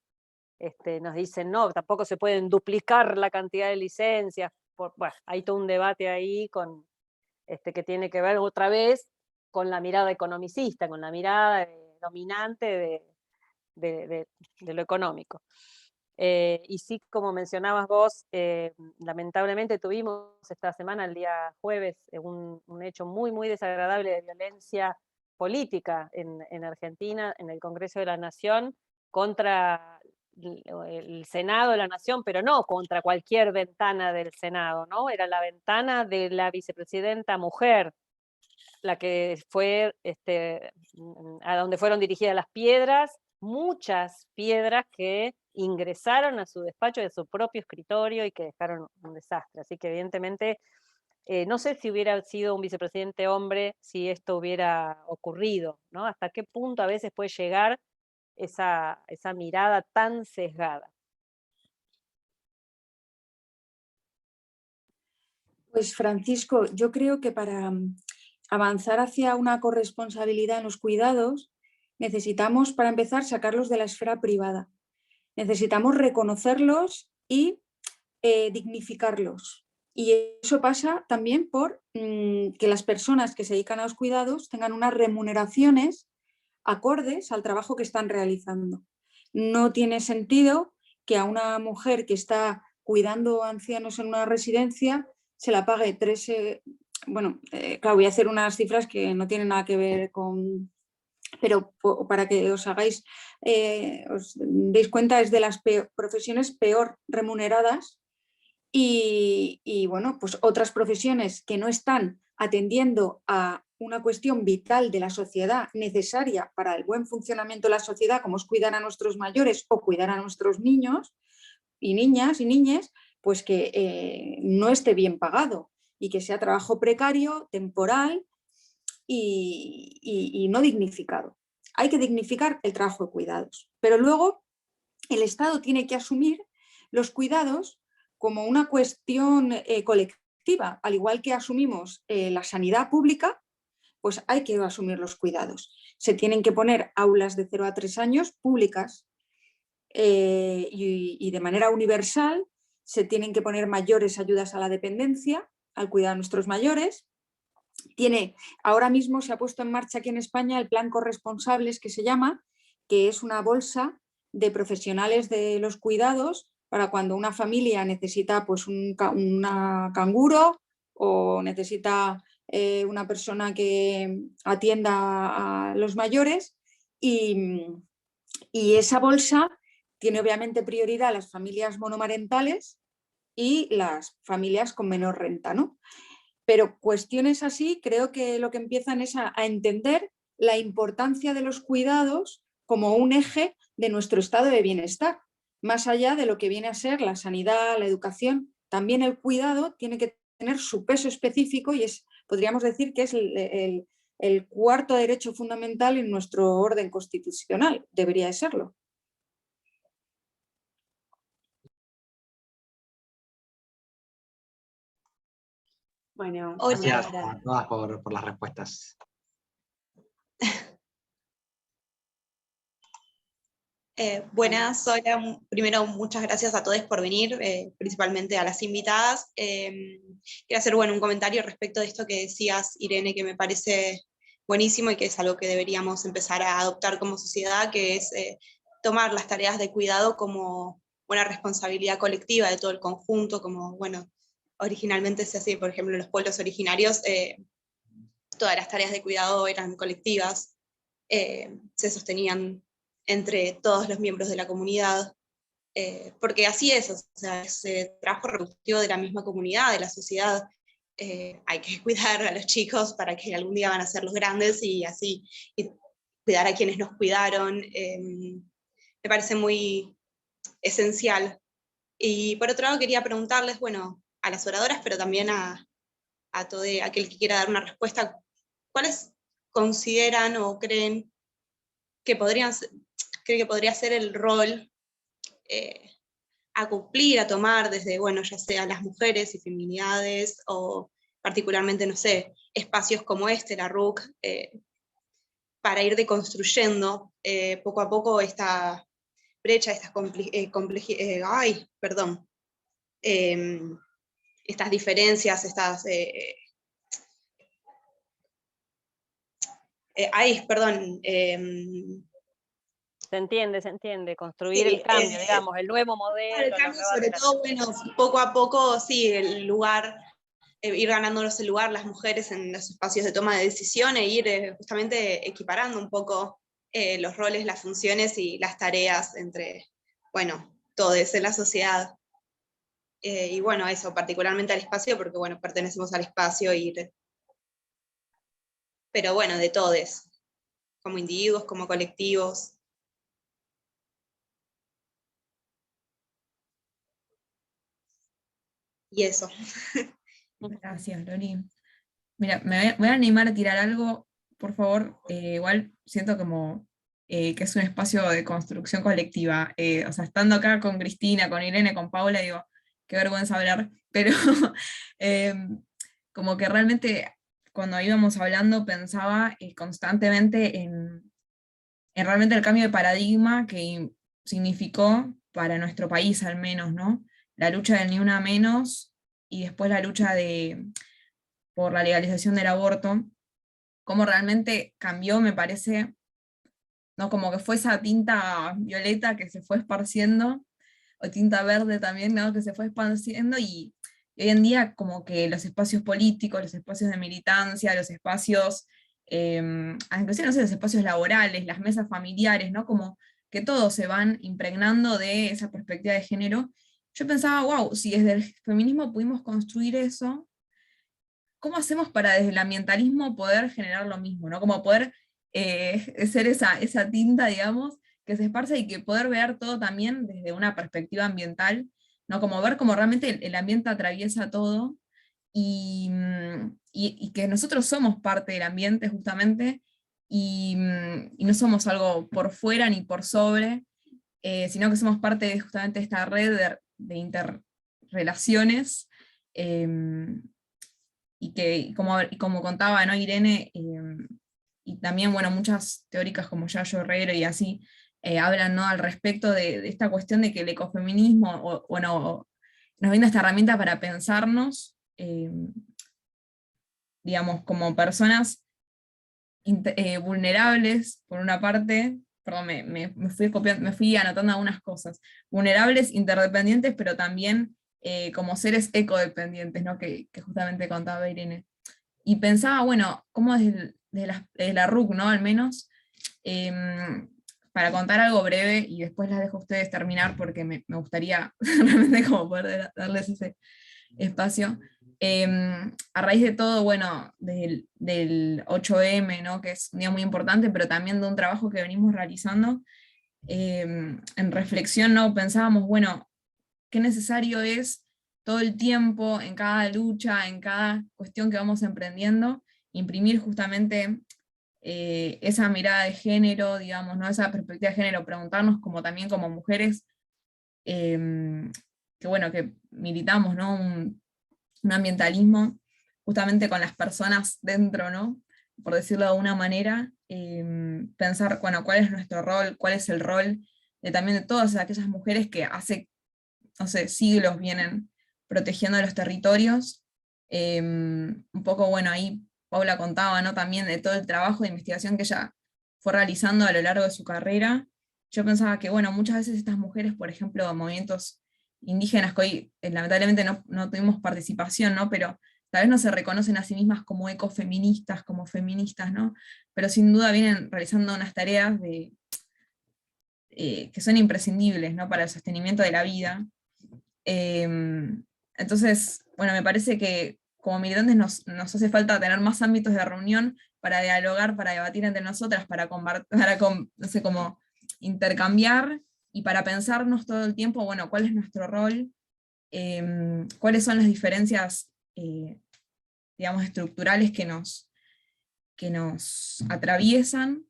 nos dicen, no, tampoco se pueden duplicar la cantidad de licencias. Bueno, hay todo un debate ahí que tiene que ver otra vez con la mirada economicista, con la mirada dominante de lo económico. Y sí, como mencionabas vos, lamentablemente tuvimos esta semana, el día jueves, un hecho muy, muy desagradable de violencia política en Argentina, en el Congreso de la Nación, contra el Senado de la Nación, pero no contra cualquier ventana del Senado, ¿no? Era la ventana de la vicepresidenta mujer, la que fue a donde fueron dirigidas las piedras, muchas piedras que ingresaron a su despacho de su propio escritorio y que dejaron un desastre. Así que evidentemente, no sé si hubiera sido un vicepresidente hombre si esto hubiera ocurrido, ¿no? Hasta qué punto a veces puede llegar esa mirada tan sesgada. Pues Francisco, yo creo que para avanzar hacia una corresponsabilidad en los cuidados, necesitamos, para empezar, sacarlos de la esfera privada. Necesitamos reconocerlos y dignificarlos. Y eso pasa también por que las personas que se dedican a los cuidados tengan unas remuneraciones acordes al trabajo que están realizando. No tiene sentido que a una mujer que está cuidando ancianos en una residencia se la pague claro, voy a hacer unas cifras que no tienen nada que ver con... Pero para que os hagáis, os deis cuenta, es de las profesiones peor remuneradas y bueno, pues otras profesiones que no están atendiendo a una cuestión vital de la sociedad necesaria para el buen funcionamiento de la sociedad, como es cuidar a nuestros mayores o cuidar a nuestros niños y niñas y niñes, pues que no esté bien pagado y que sea trabajo precario, temporal y no dignificado. Hay que dignificar el trabajo de cuidados, pero luego el Estado tiene que asumir los cuidados como una cuestión colectiva, al igual que asumimos la sanidad pública, pues hay que asumir los cuidados. Se tienen que poner aulas de 0 a 3 años públicas y de manera universal se tienen que poner mayores ayudas a la dependencia, al cuidado de nuestros mayores. Ahora mismo se ha puesto en marcha aquí en España el plan Corresponsables, que se llama, que es una bolsa de profesionales de los cuidados para cuando una familia necesita pues una canguro o necesita una persona que atienda a los mayores y esa bolsa tiene obviamente prioridad a las familias monomarentales y las familias con menor renta, ¿no? Pero cuestiones así creo que lo que empiezan es a entender la importancia de los cuidados como un eje de nuestro estado de bienestar. Más allá de lo que viene a ser la sanidad, la educación, también el cuidado tiene que tener su peso específico y podríamos decir que es el cuarto derecho fundamental en nuestro orden constitucional. Debería de serlo. Bueno, gracias a todas por las respuestas. Buenas, hola. Primero, muchas gracias a todos por venir, principalmente a las invitadas. Quiero hacer un comentario respecto de esto que decías, Irene, que me parece buenísimo y que es algo que deberíamos empezar a adoptar como sociedad, que es tomar las tareas de cuidado como buena responsabilidad colectiva de todo el conjunto, como, bueno, originalmente se hacía, por ejemplo, en los pueblos originarios, todas las tareas de cuidado eran colectivas, se sostenían entre todos los miembros de la comunidad, porque así es, o sea, es trabajo reproductivo de la misma comunidad, de la sociedad. Hay que cuidar a los chicos para que algún día van a ser los grandes y así, y cuidar a quienes nos cuidaron, me parece muy esencial. Y por otro lado quería preguntarles, bueno, a las oradoras, pero también a todo aquel que quiera dar una respuesta, ¿cuáles consideran o creen que podría ser el rol a cumplir, a tomar desde, bueno, ya sea las mujeres y feminidades, o particularmente, no sé, espacios como este, la RUC, para ir deconstruyendo poco a poco esta brecha, estas estas diferencias, estas... Se entiende, construir el cambio, digamos, el nuevo modelo. El cambio, sobre todo, bueno, poco a poco, sí, el lugar, ir ganándonos el lugar las mujeres en los espacios de toma de decisión e ir justamente equiparando un poco los roles, las funciones y las tareas entre, bueno, todos en la sociedad. Y bueno, eso, particularmente al espacio, porque bueno, pertenecemos al espacio, pero bueno, de todos, como individuos, como colectivos. Y eso. Gracias, Loli. Mira, voy a animar a tirar algo, por favor. Igual siento como que es un espacio de construcción colectiva. O sea, estando acá con Cristina, con Irene, con Paula, digo, qué vergüenza hablar, pero como que realmente cuando íbamos hablando pensaba constantemente en realmente el cambio de paradigma que significó para nuestro país al menos, ¿no? La lucha del ni una menos y después la lucha por la legalización del aborto, cómo realmente cambió, me parece, ¿no? Como que fue esa tinta violeta que se fue esparciendo, o tinta verde también, ¿no? Que se fue esparciendo, y hoy en día como que los espacios políticos, los espacios de militancia, los espacios, inclusive, no sé, los espacios laborales, las mesas familiares, ¿no? Como que todos se van impregnando de esa perspectiva de género. Yo pensaba, wow, si desde el feminismo pudimos construir eso, ¿cómo hacemos para desde el ambientalismo poder generar lo mismo, ¿no? Como poder ser esa tinta, digamos, que se esparce, y que poder ver todo también desde una perspectiva ambiental, ¿no? Como ver cómo realmente el ambiente atraviesa todo, y que nosotros somos parte del ambiente justamente, y no somos algo por fuera ni por sobre, sino que somos parte de justamente esta red de interrelaciones, y que, como contaba, ¿no, Irene? Y también, bueno, muchas teóricas como Yayo Herrero y así, hablan, ¿no?, al respecto de esta cuestión de que el ecofeminismo, bueno, nos brinda esta herramienta para pensarnos, digamos, como personas vulnerables, por una parte, perdón, me fui anotando algunas cosas, vulnerables, interdependientes, pero también como seres ecodependientes, ¿no? Que justamente contaba Irene. Y pensaba, bueno, cómo desde la RUC, ¿no? Al menos, para contar algo breve, y después las dejo a ustedes terminar, porque me gustaría realmente como poder darles ese espacio. A raíz de todo, bueno, del 8M, ¿no? Que es un día muy importante, pero también de un trabajo que venimos realizando, en reflexión, ¿no? Pensábamos, bueno, qué necesario es todo el tiempo, en cada lucha, en cada cuestión que vamos emprendiendo, imprimir justamente esa mirada de género, digamos, ¿no? Esa perspectiva de género, preguntarnos como también como mujeres, que bueno, que militamos, ¿no? Un ambientalismo justamente con las personas dentro, ¿no? Por decirlo de alguna manera, pensar, bueno, cuál es nuestro rol, cuál es el rol también de todas aquellas mujeres que hace, no sé, siglos vienen protegiendo los territorios. Un poco, bueno, ahí Paula contaba, ¿no?, también de todo el trabajo de investigación que ella fue realizando a lo largo de su carrera, yo pensaba que, bueno, muchas veces estas mujeres, por ejemplo, movimientos indígenas que hoy lamentablemente no tuvimos participación, ¿no? Pero tal vez no se reconocen a sí mismas como ecofeministas, como feministas, ¿no? Pero sin duda vienen realizando unas tareas que son imprescindibles, ¿no? Para el sostenimiento de la vida. Entonces, bueno, me parece que como militantes nos hace falta tener más ámbitos de reunión para dialogar, para debatir entre nosotras, no sé, como intercambiar y para pensarnos todo el tiempo, bueno, cuál es nuestro rol, cuáles son las diferencias, digamos, estructurales que nos atraviesan,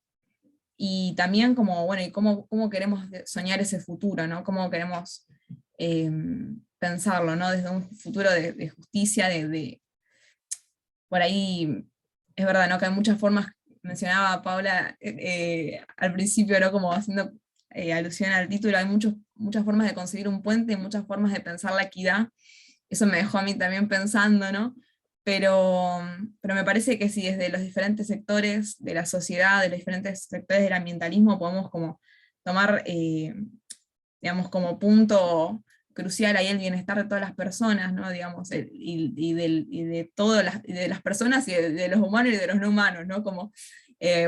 y también como, bueno, y cómo queremos soñar ese futuro, ¿no? Cómo queremos pensarlo, ¿no? Desde un futuro de justicia, por ahí, es verdad, ¿no? Que hay muchas formas, mencionaba Paula al principio, ¿no? Como haciendo alusión al título, hay muchas formas de conseguir un puente, muchas formas de pensar la equidad. Eso me dejó a mí también pensando, ¿no? Pero me parece que si desde los diferentes sectores de la sociedad, de los diferentes sectores del ambientalismo, podemos como tomar, digamos, como punto crucial ahí el bienestar de todas las personas, ¿no? Digamos, y de las personas y de los humanos y de los no humanos, ¿no? Como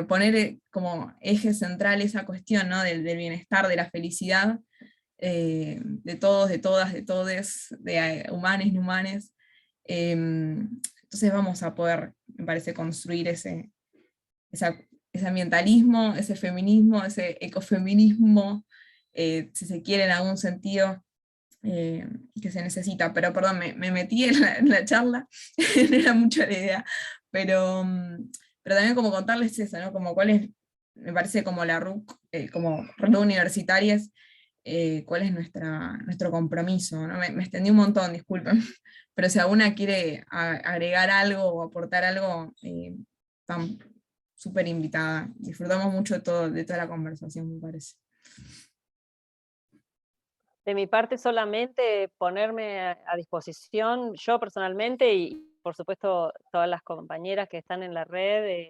poner como eje central esa cuestión, ¿no? Del bienestar, de la felicidad, de todos, de todas, de todes, de humanes, no humanes. Entonces vamos a poder, me parece, construir ese ambientalismo, ese feminismo, ese ecofeminismo, si se quiere en algún sentido, que se necesita. Pero perdón, me metí en la charla, no era mucho la idea, pero también como contarles eso, ¿no? Como cuál es, me parece como la RUC, como red universitarias, cuál es nuestro compromiso, ¿no? Me extendí un montón, disculpen, pero si alguna quiere agregar algo o aportar algo, están súper invitada. Disfrutamos mucho de toda la conversación, me parece. De mi parte solamente ponerme a disposición, yo personalmente y por supuesto todas las compañeras que están en la red,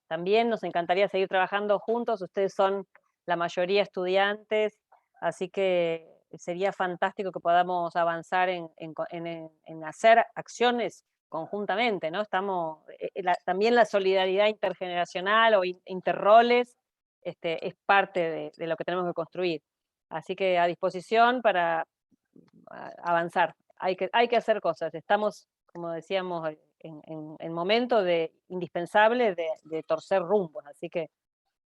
también nos encantaría seguir trabajando juntos. Ustedes son la mayoría estudiantes, así que sería fantástico que podamos avanzar en hacer acciones conjuntamente, ¿no? También la solidaridad intergeneracional o interroles es parte de lo que tenemos que construir. Así que a disposición para avanzar. Hay que hacer cosas. Estamos, como decíamos, en momento indispensable de torcer rumbos. Así que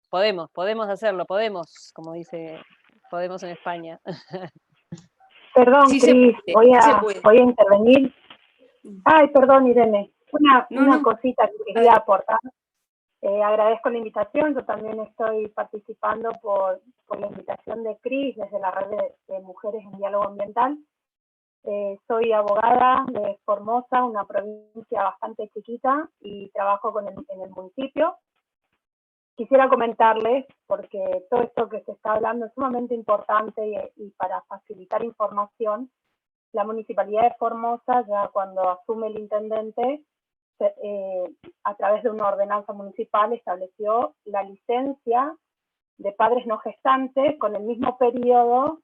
podemos hacerlo, como dice, podemos en España. Perdón, Sí, Cris, voy a intervenir. Ay, perdón, Irene. Una cosita que quería aportar. Agradezco la invitación, yo también estoy participando por la invitación de Cris desde la red de Mujeres en Diálogo Ambiental. Soy abogada de Formosa, una provincia bastante chiquita, y trabajo en el municipio. Quisiera comentarles, porque todo esto que se está hablando es sumamente importante y para facilitar información, la Municipalidad de Formosa, ya cuando asume el intendente, a través de una ordenanza municipal estableció la licencia de padres no gestantes con el mismo periodo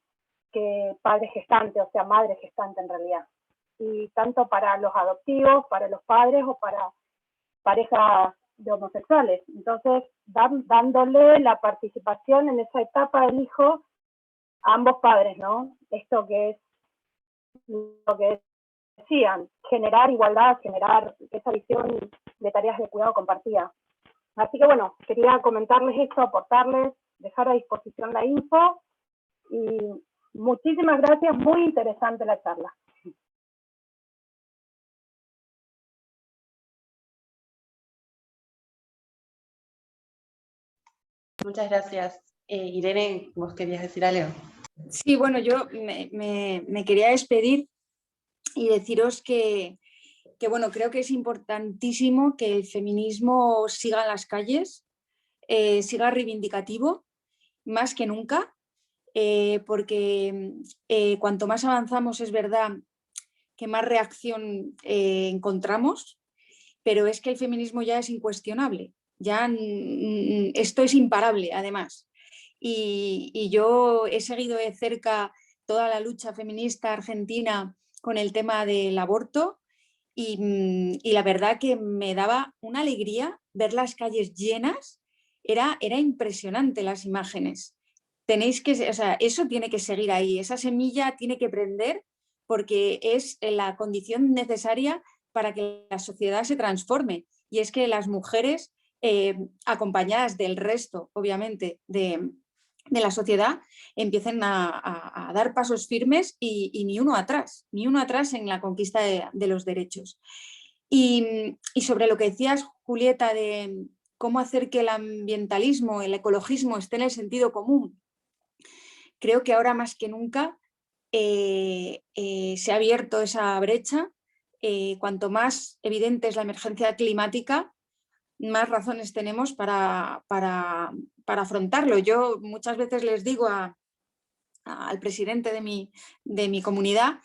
que padre gestante, o sea, madre gestante en realidad. Y tanto para los adoptivos, para los padres o para parejas de homosexuales. Entonces, dándole la participación en esa etapa del hijo a ambos padres, ¿no? Esto que es lo que decían, generar igualdad, generar esa visión de tareas de cuidado compartida. Así que bueno, quería comentarles esto, aportarles, dejar a disposición la info, y muchísimas gracias, muy interesante la charla. Muchas gracias. Irene, ¿vos querías decir algo? Sí, bueno, yo me quería despedir y deciros que bueno, creo que es importantísimo que el feminismo siga en las calles, siga reivindicativo, más que nunca, porque cuanto más avanzamos es verdad que más reacción encontramos, pero es que el feminismo ya es incuestionable, ya esto es imparable además. y yo he seguido de cerca toda la lucha feminista argentina con el tema del aborto y la verdad que me daba una alegría ver las calles llenas, era impresionante las imágenes. Tenéis que, o sea, eso tiene que seguir ahí, esa semilla tiene que prender porque es la condición necesaria para que la sociedad se transforme. Y es que las mujeres, acompañadas del resto, obviamente, de la sociedad, empiecen a dar pasos firmes y ni uno atrás en la conquista de los derechos. Y sobre lo que decías, Julieta, de cómo hacer que el ambientalismo, el ecologismo esté en el sentido común, creo que ahora más que nunca se ha abierto esa brecha. Cuanto más evidente es la emergencia climática, más razones tenemos para afrontarlo. Yo muchas veces les digo al presidente de mi comunidad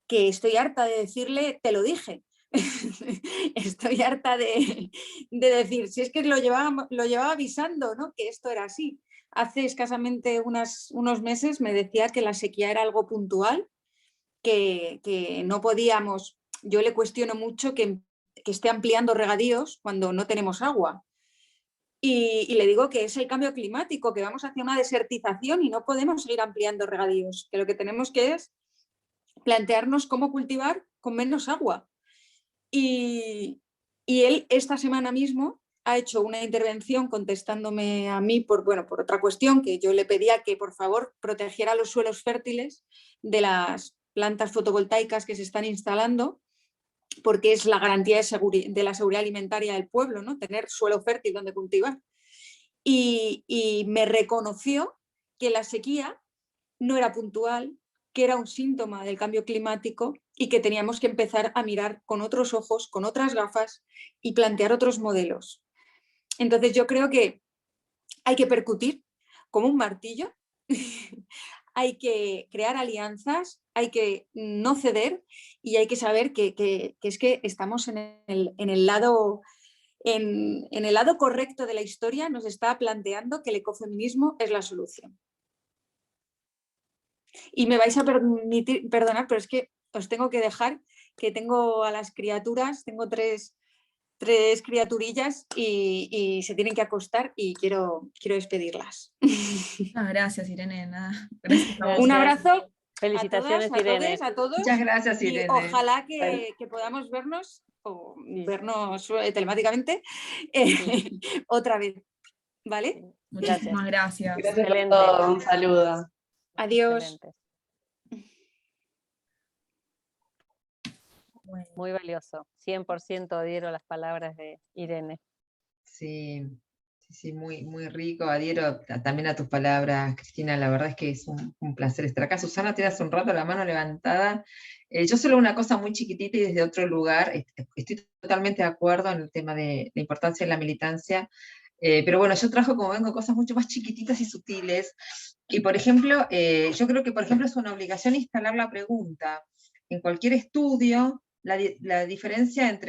que estoy harta de decirle, te lo dije. Estoy harta de decir, si es que lo llevaba avisando, ¿no? Que esto era así. Hace escasamente unos meses me decía que la sequía era algo puntual, que no podíamos, yo le cuestiono mucho que esté ampliando regadíos cuando no tenemos agua. Y le digo que es el cambio climático, que vamos hacia una desertización y no podemos seguir ampliando regadíos, que lo que tenemos que es plantearnos cómo cultivar con menos agua. Y él esta semana mismo ha hecho una intervención contestándome a mí por otra cuestión, que yo le pedía que por favor protegiera los suelos fértiles de las plantas fotovoltaicas que se están instalando, porque es la garantía de la seguridad alimentaria del pueblo, ¿no? Tener suelo fértil donde cultivar. Y me reconoció que la sequía no era puntual, que era un síntoma del cambio climático y que teníamos que empezar a mirar con otros ojos, con otras gafas y plantear otros modelos. Entonces yo creo que hay que percutir como un martillo, hay que crear alianzas, hay que no ceder y hay que saber que es que estamos en el lado correcto de la historia, nos está planteando que el ecofeminismo es la solución. Y me vais a perdonar, pero es que os tengo que dejar, que tengo a las criaturas, tengo tres criaturillas y se tienen que acostar y quiero despedirlas. Gracias, Irene. Nada. Gracias a vos. Un abrazo. Felicitaciones, a todas, Irene. a todos. Muchas gracias, Irene. Y ojalá que podamos vernos o vernos telemáticamente otra vez. ¿Vale? Muchísimas gracias. Gracias por todo. Un saludo. Adiós. Excelente. Muy valioso. 100% adhiero a las palabras de Irene. Sí, muy, muy rico. Adhiero también a tus palabras, Cristina. La verdad es que es un placer estar acá. Susana tiene hace un rato la mano levantada. Yo solo una cosa muy chiquitita y desde otro lugar. Estoy totalmente de acuerdo en el tema de la importancia de la militancia. Pero bueno, yo trajo como vengo cosas mucho más chiquititas y sutiles. Y por ejemplo, yo creo que por ejemplo es una obligación instalar la pregunta en cualquier estudio, la diferencia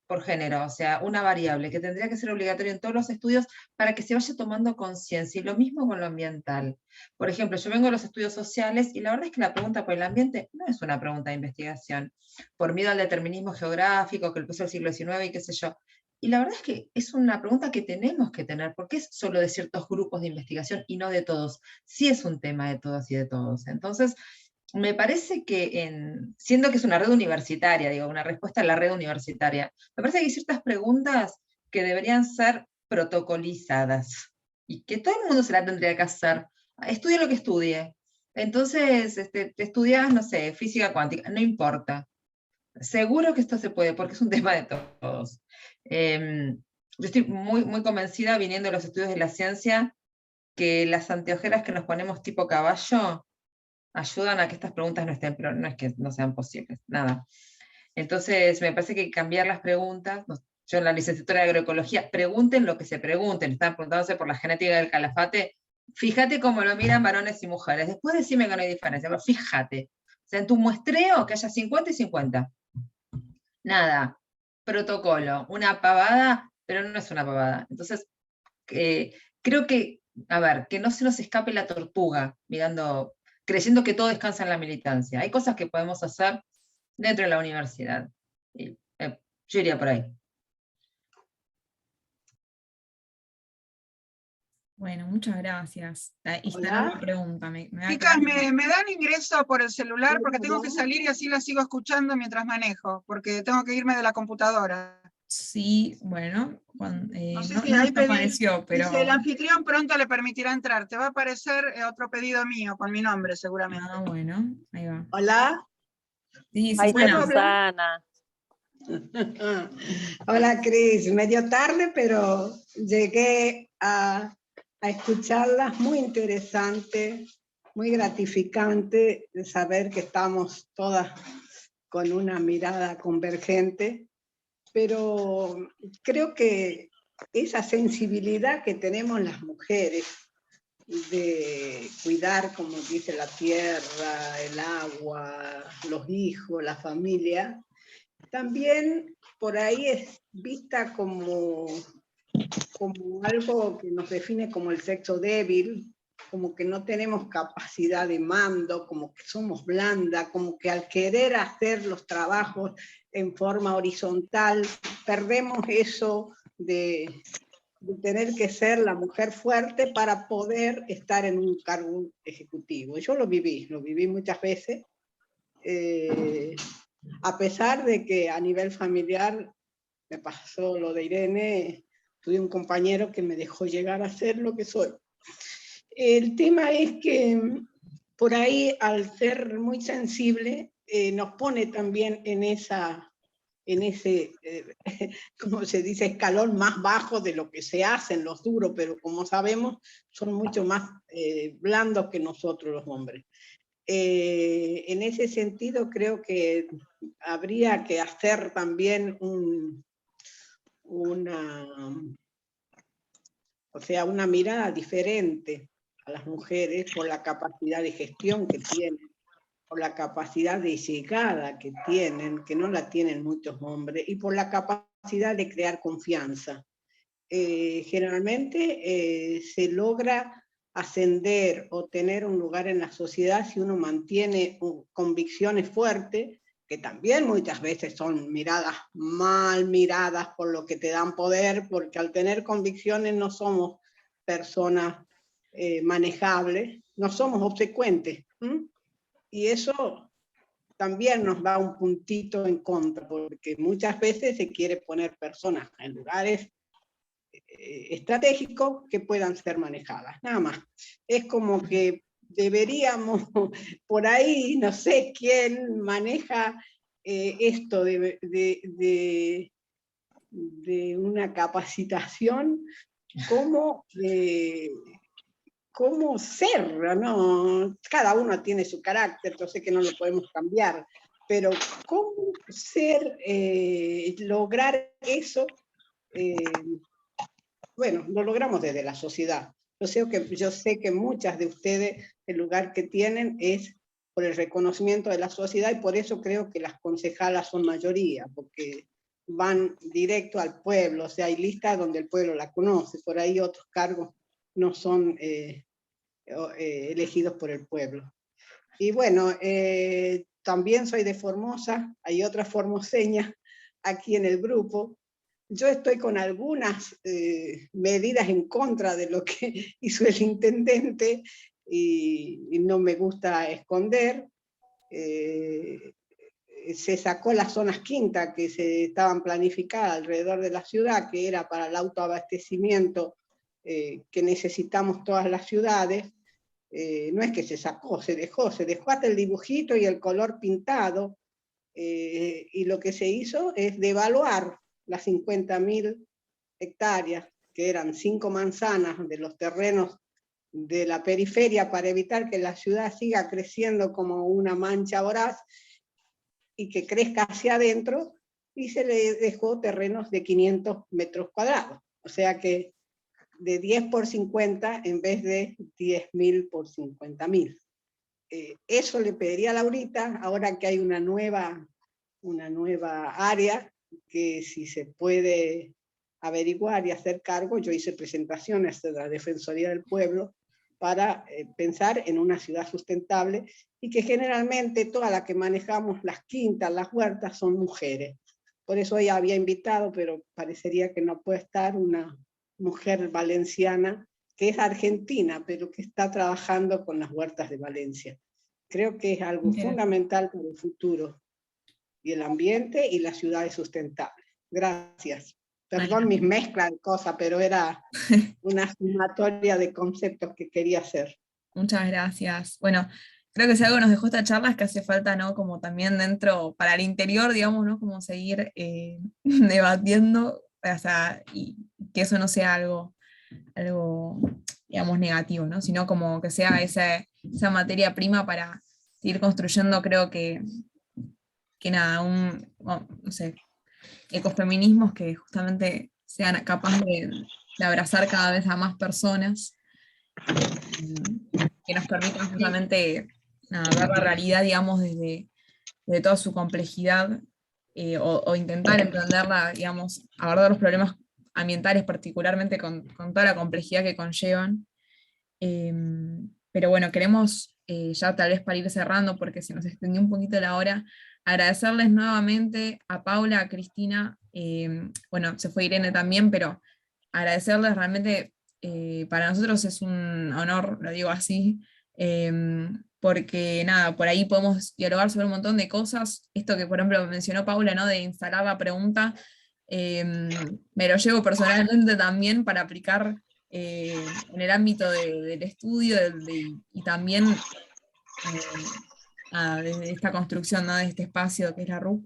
por género, o sea, una variable que tendría que ser obligatoria en todos los estudios para que se vaya tomando conciencia, y lo mismo con lo ambiental. Por ejemplo, yo vengo a los estudios sociales, y la verdad es que la pregunta por el ambiente no es una pregunta de investigación, por miedo al determinismo geográfico que empezó el siglo XIX y qué sé yo. Y la verdad es que es una pregunta que tenemos que tener, porque es solo de ciertos grupos de investigación y no de todos. Sí es un tema de todas y de todos. Entonces, me parece que, siendo que es una red universitaria, digo, una respuesta a la red universitaria, me parece que hay ciertas preguntas que deberían ser protocolizadas y que todo el mundo se la tendría que hacer. Estudie lo que estudie. Entonces, te estudias, no sé, física cuántica, no importa. Seguro que esto se puede, porque es un tema de todos. Yo estoy muy, muy convencida, viniendo de los estudios de la ciencia, que las anteojeras que nos ponemos tipo caballo ayudan a que estas preguntas no estén, pero no es que no sean posibles, nada. Entonces, me parece que cambiar las preguntas, yo en la licenciatura de agroecología, pregunten lo que se pregunten, están preguntándose por la genética del calafate, fíjate cómo lo miran varones y mujeres, después decime que no hay diferencia, pero fíjate, o sea, en tu muestreo que haya 50 y 50. Nada, protocolo, una pavada, pero no es una pavada. Entonces, creo que a ver, que no se nos escape la tortuga, creyendo que todo descansa en la militancia. Hay cosas que podemos hacer dentro de la universidad. Y, yo iría por ahí. Bueno, muchas gracias. Y Hola. está la pregunta. Me da Chicas, acá- ¿me dan ingreso por el celular? Porque tengo que salir y así la sigo escuchando mientras manejo, porque tengo que irme de la computadora. Sí, bueno, No sé no, si no ahí nos pedí, apareció, pero... dice, el anfitrión pronto le permitirá entrar. Te va a aparecer otro pedido mío, con mi nombre seguramente. Ah, bueno, ahí va. Hola. Sí, Ahí está ¿Puedo hablar? Susana. Hola Cris, medio tarde, pero llegué a escucharlas, muy interesante, muy gratificante de saber que estamos todas con una mirada convergente, pero creo que esa sensibilidad que tenemos las mujeres de cuidar, como dice, la tierra, el agua, los hijos, la familia, también por ahí es vista como algo que nos define como el sexo débil, como que no tenemos capacidad de mando, como que somos blanda, como que al querer hacer los trabajos en forma horizontal, perdemos eso de tener que ser la mujer fuerte para poder estar en un cargo ejecutivo. Yo lo viví muchas veces, a pesar de que a nivel familiar me pasó lo de Irene, tuve un compañero que me dejó llegar a ser lo que soy. El tema es que por ahí, al ser muy sensible, nos pone también en ese, como se dice, escalón más bajo de lo que se hace en los duros, pero como sabemos, son mucho más blandos que nosotros los hombres. En ese sentido, creo que habría que hacer también una mirada diferente a las mujeres por la capacidad de gestión que tienen, por la capacidad de llegada que tienen, que no la tienen muchos hombres, y por la capacidad de crear confianza. Generalmente se logra ascender o tener un lugar en la sociedad si uno mantiene convicciones fuertes, que también muchas veces son mal miradas por lo que te dan poder, porque al tener convicciones no somos personas manejables, no somos obsecuentes. Y eso también nos da un puntito en contra, porque muchas veces se quiere poner personas en lugares estratégicos que puedan ser manejadas, nada más. Es como que deberíamos, por ahí, no sé quién maneja esto de una capacitación, cómo ser, ¿no? Cada uno tiene su carácter, yo sé que no lo podemos cambiar, pero cómo ser, lograr eso, bueno, lo logramos desde la sociedad. Yo sé que muchas de ustedes, el lugar que tienen es por el reconocimiento de la sociedad, y por eso creo que las concejalas son mayoría, porque van directo al pueblo, o sea, hay listas donde el pueblo la conoce, por ahí otros cargos no son elegidos por el pueblo. Y bueno, también soy de Formosa, hay otra formoseña aquí en el grupo. Yo estoy con algunas medidas en contra de lo que hizo el intendente, y no me gusta esconder. Se sacó las zonas quintas que se estaban planificadas alrededor de la ciudad, que era para el autoabastecimiento que necesitamos todas las ciudades. No es que se sacó, se dejó hasta el dibujito y el color pintado, y lo que se hizo es devaluar las 50.000 hectáreas, que eran 5 manzanas de los terrenos de la periferia, para evitar que la ciudad siga creciendo como una mancha voraz y que crezca hacia adentro, y se le dejó terrenos de 500 metros cuadrados. O sea que de 10 por 50 en vez de 10.000 por 50.000. Eso le pediría a Laurita, ahora que hay una nueva área, que si se puede averiguar y hacer cargo. Yo hice presentaciones de la Defensoría del Pueblo para pensar en una ciudad sustentable, y que generalmente todas las que manejamos las quintas, las huertas, son mujeres. Por eso ella había invitado, pero parecería que no puede estar, una mujer valenciana que es argentina, pero que está trabajando con las huertas de Valencia. Creo que es algo fundamental para el futuro, y el ambiente y las ciudades sustentables. Gracias. Perdón mis mezclas de cosas, pero era una sumatoria de conceptos que quería hacer. Muchas gracias. Bueno, creo que si algo nos dejó esta charla es que hace falta, ¿no? Como también dentro, para el interior, digamos, ¿no? Como seguir debatiendo, o sea, y que eso no sea algo, digamos, negativo, ¿no? Sino como que sea esa materia prima para seguir construyendo, creo que nada, no sé, ecofeminismos que justamente sean capaces de abrazar cada vez a más personas, que nos permitan justamente nada, ver la realidad, digamos, desde toda su complejidad, o intentar entenderla, digamos, abordar los problemas ambientales, particularmente con toda la complejidad que conllevan. Pero bueno, queremos, ya tal vez para ir cerrando, porque se nos extendió un poquito la hora, agradecerles nuevamente a Paula, a Cristina, bueno, se fue Irene también, pero agradecerles realmente, para nosotros es un honor, lo digo así, porque nada, por ahí podemos dialogar sobre un montón de cosas. Esto que por ejemplo mencionó Paula, ¿no? De instalar la pregunta, me lo llevo personalmente también para aplicar en el ámbito del estudio y también desde esta construcción, ¿no? De este espacio que es la RUC.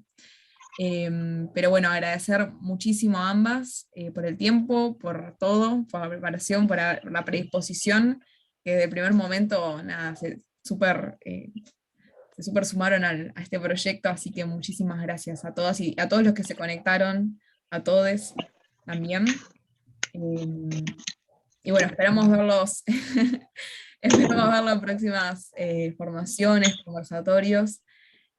Pero bueno, agradecer muchísimo a ambas por el tiempo, por todo, por la preparación, por la predisposición, que desde el primer momento nada, se súper sumaron a este proyecto, así que muchísimas gracias a todas y a todos los que se conectaron, a todos también. Y bueno, esperamos verlos, esperamos ver las próximas formaciones, conversatorios,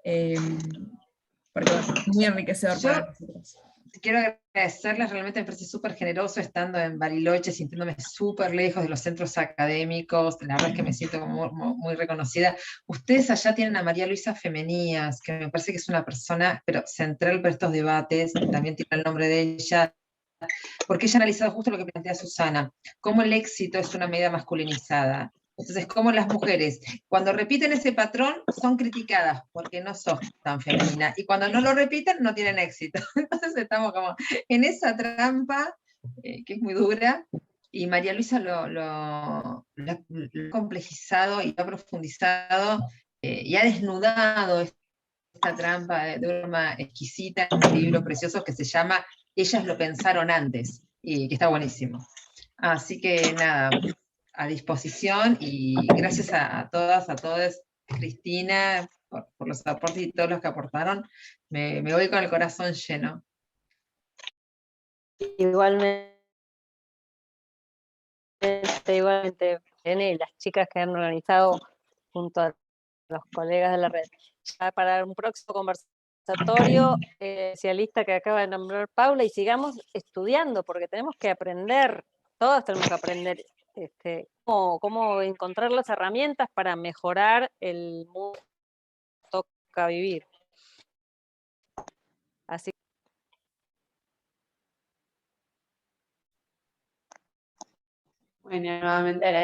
porque bueno, es muy enriquecedor para nosotros. Quiero agradecerles, realmente me parece súper generoso estando en Bariloche, sintiéndome súper lejos de los centros académicos, la verdad es que me siento como muy reconocida. Ustedes allá tienen a María Luisa Femenías, que me parece que es una persona pero central para estos debates, también tiene el nombre de ella, porque ella ha analizado justo lo que plantea Susana, cómo el éxito es una medida masculinizada. Entonces, cómo las mujeres, cuando repiten ese patrón, son criticadas porque no sos tan femenina, y cuando no lo repiten, no tienen éxito. Entonces estamos como en esa trampa, que es muy dura, y María Luisa lo ha complejizado y lo ha profundizado, y ha desnudado esta trampa de una forma exquisita en un libro precioso que se llama Ellas lo pensaron antes, y que está buenísimo. Así que nada, a disposición, y gracias a todas, a todos, Cristina, por los aportes y todos los que aportaron. Me voy con el corazón lleno. Igualmente, Irene, y las chicas que han organizado junto a los colegas de la red. Ya para un próximo conversatorio, especialista que acaba de nombrar Paula, y sigamos estudiando, porque tenemos que aprender, todos tenemos que aprender cómo encontrar las herramientas para mejorar el mundo que toca vivir. Así bueno, nuevamente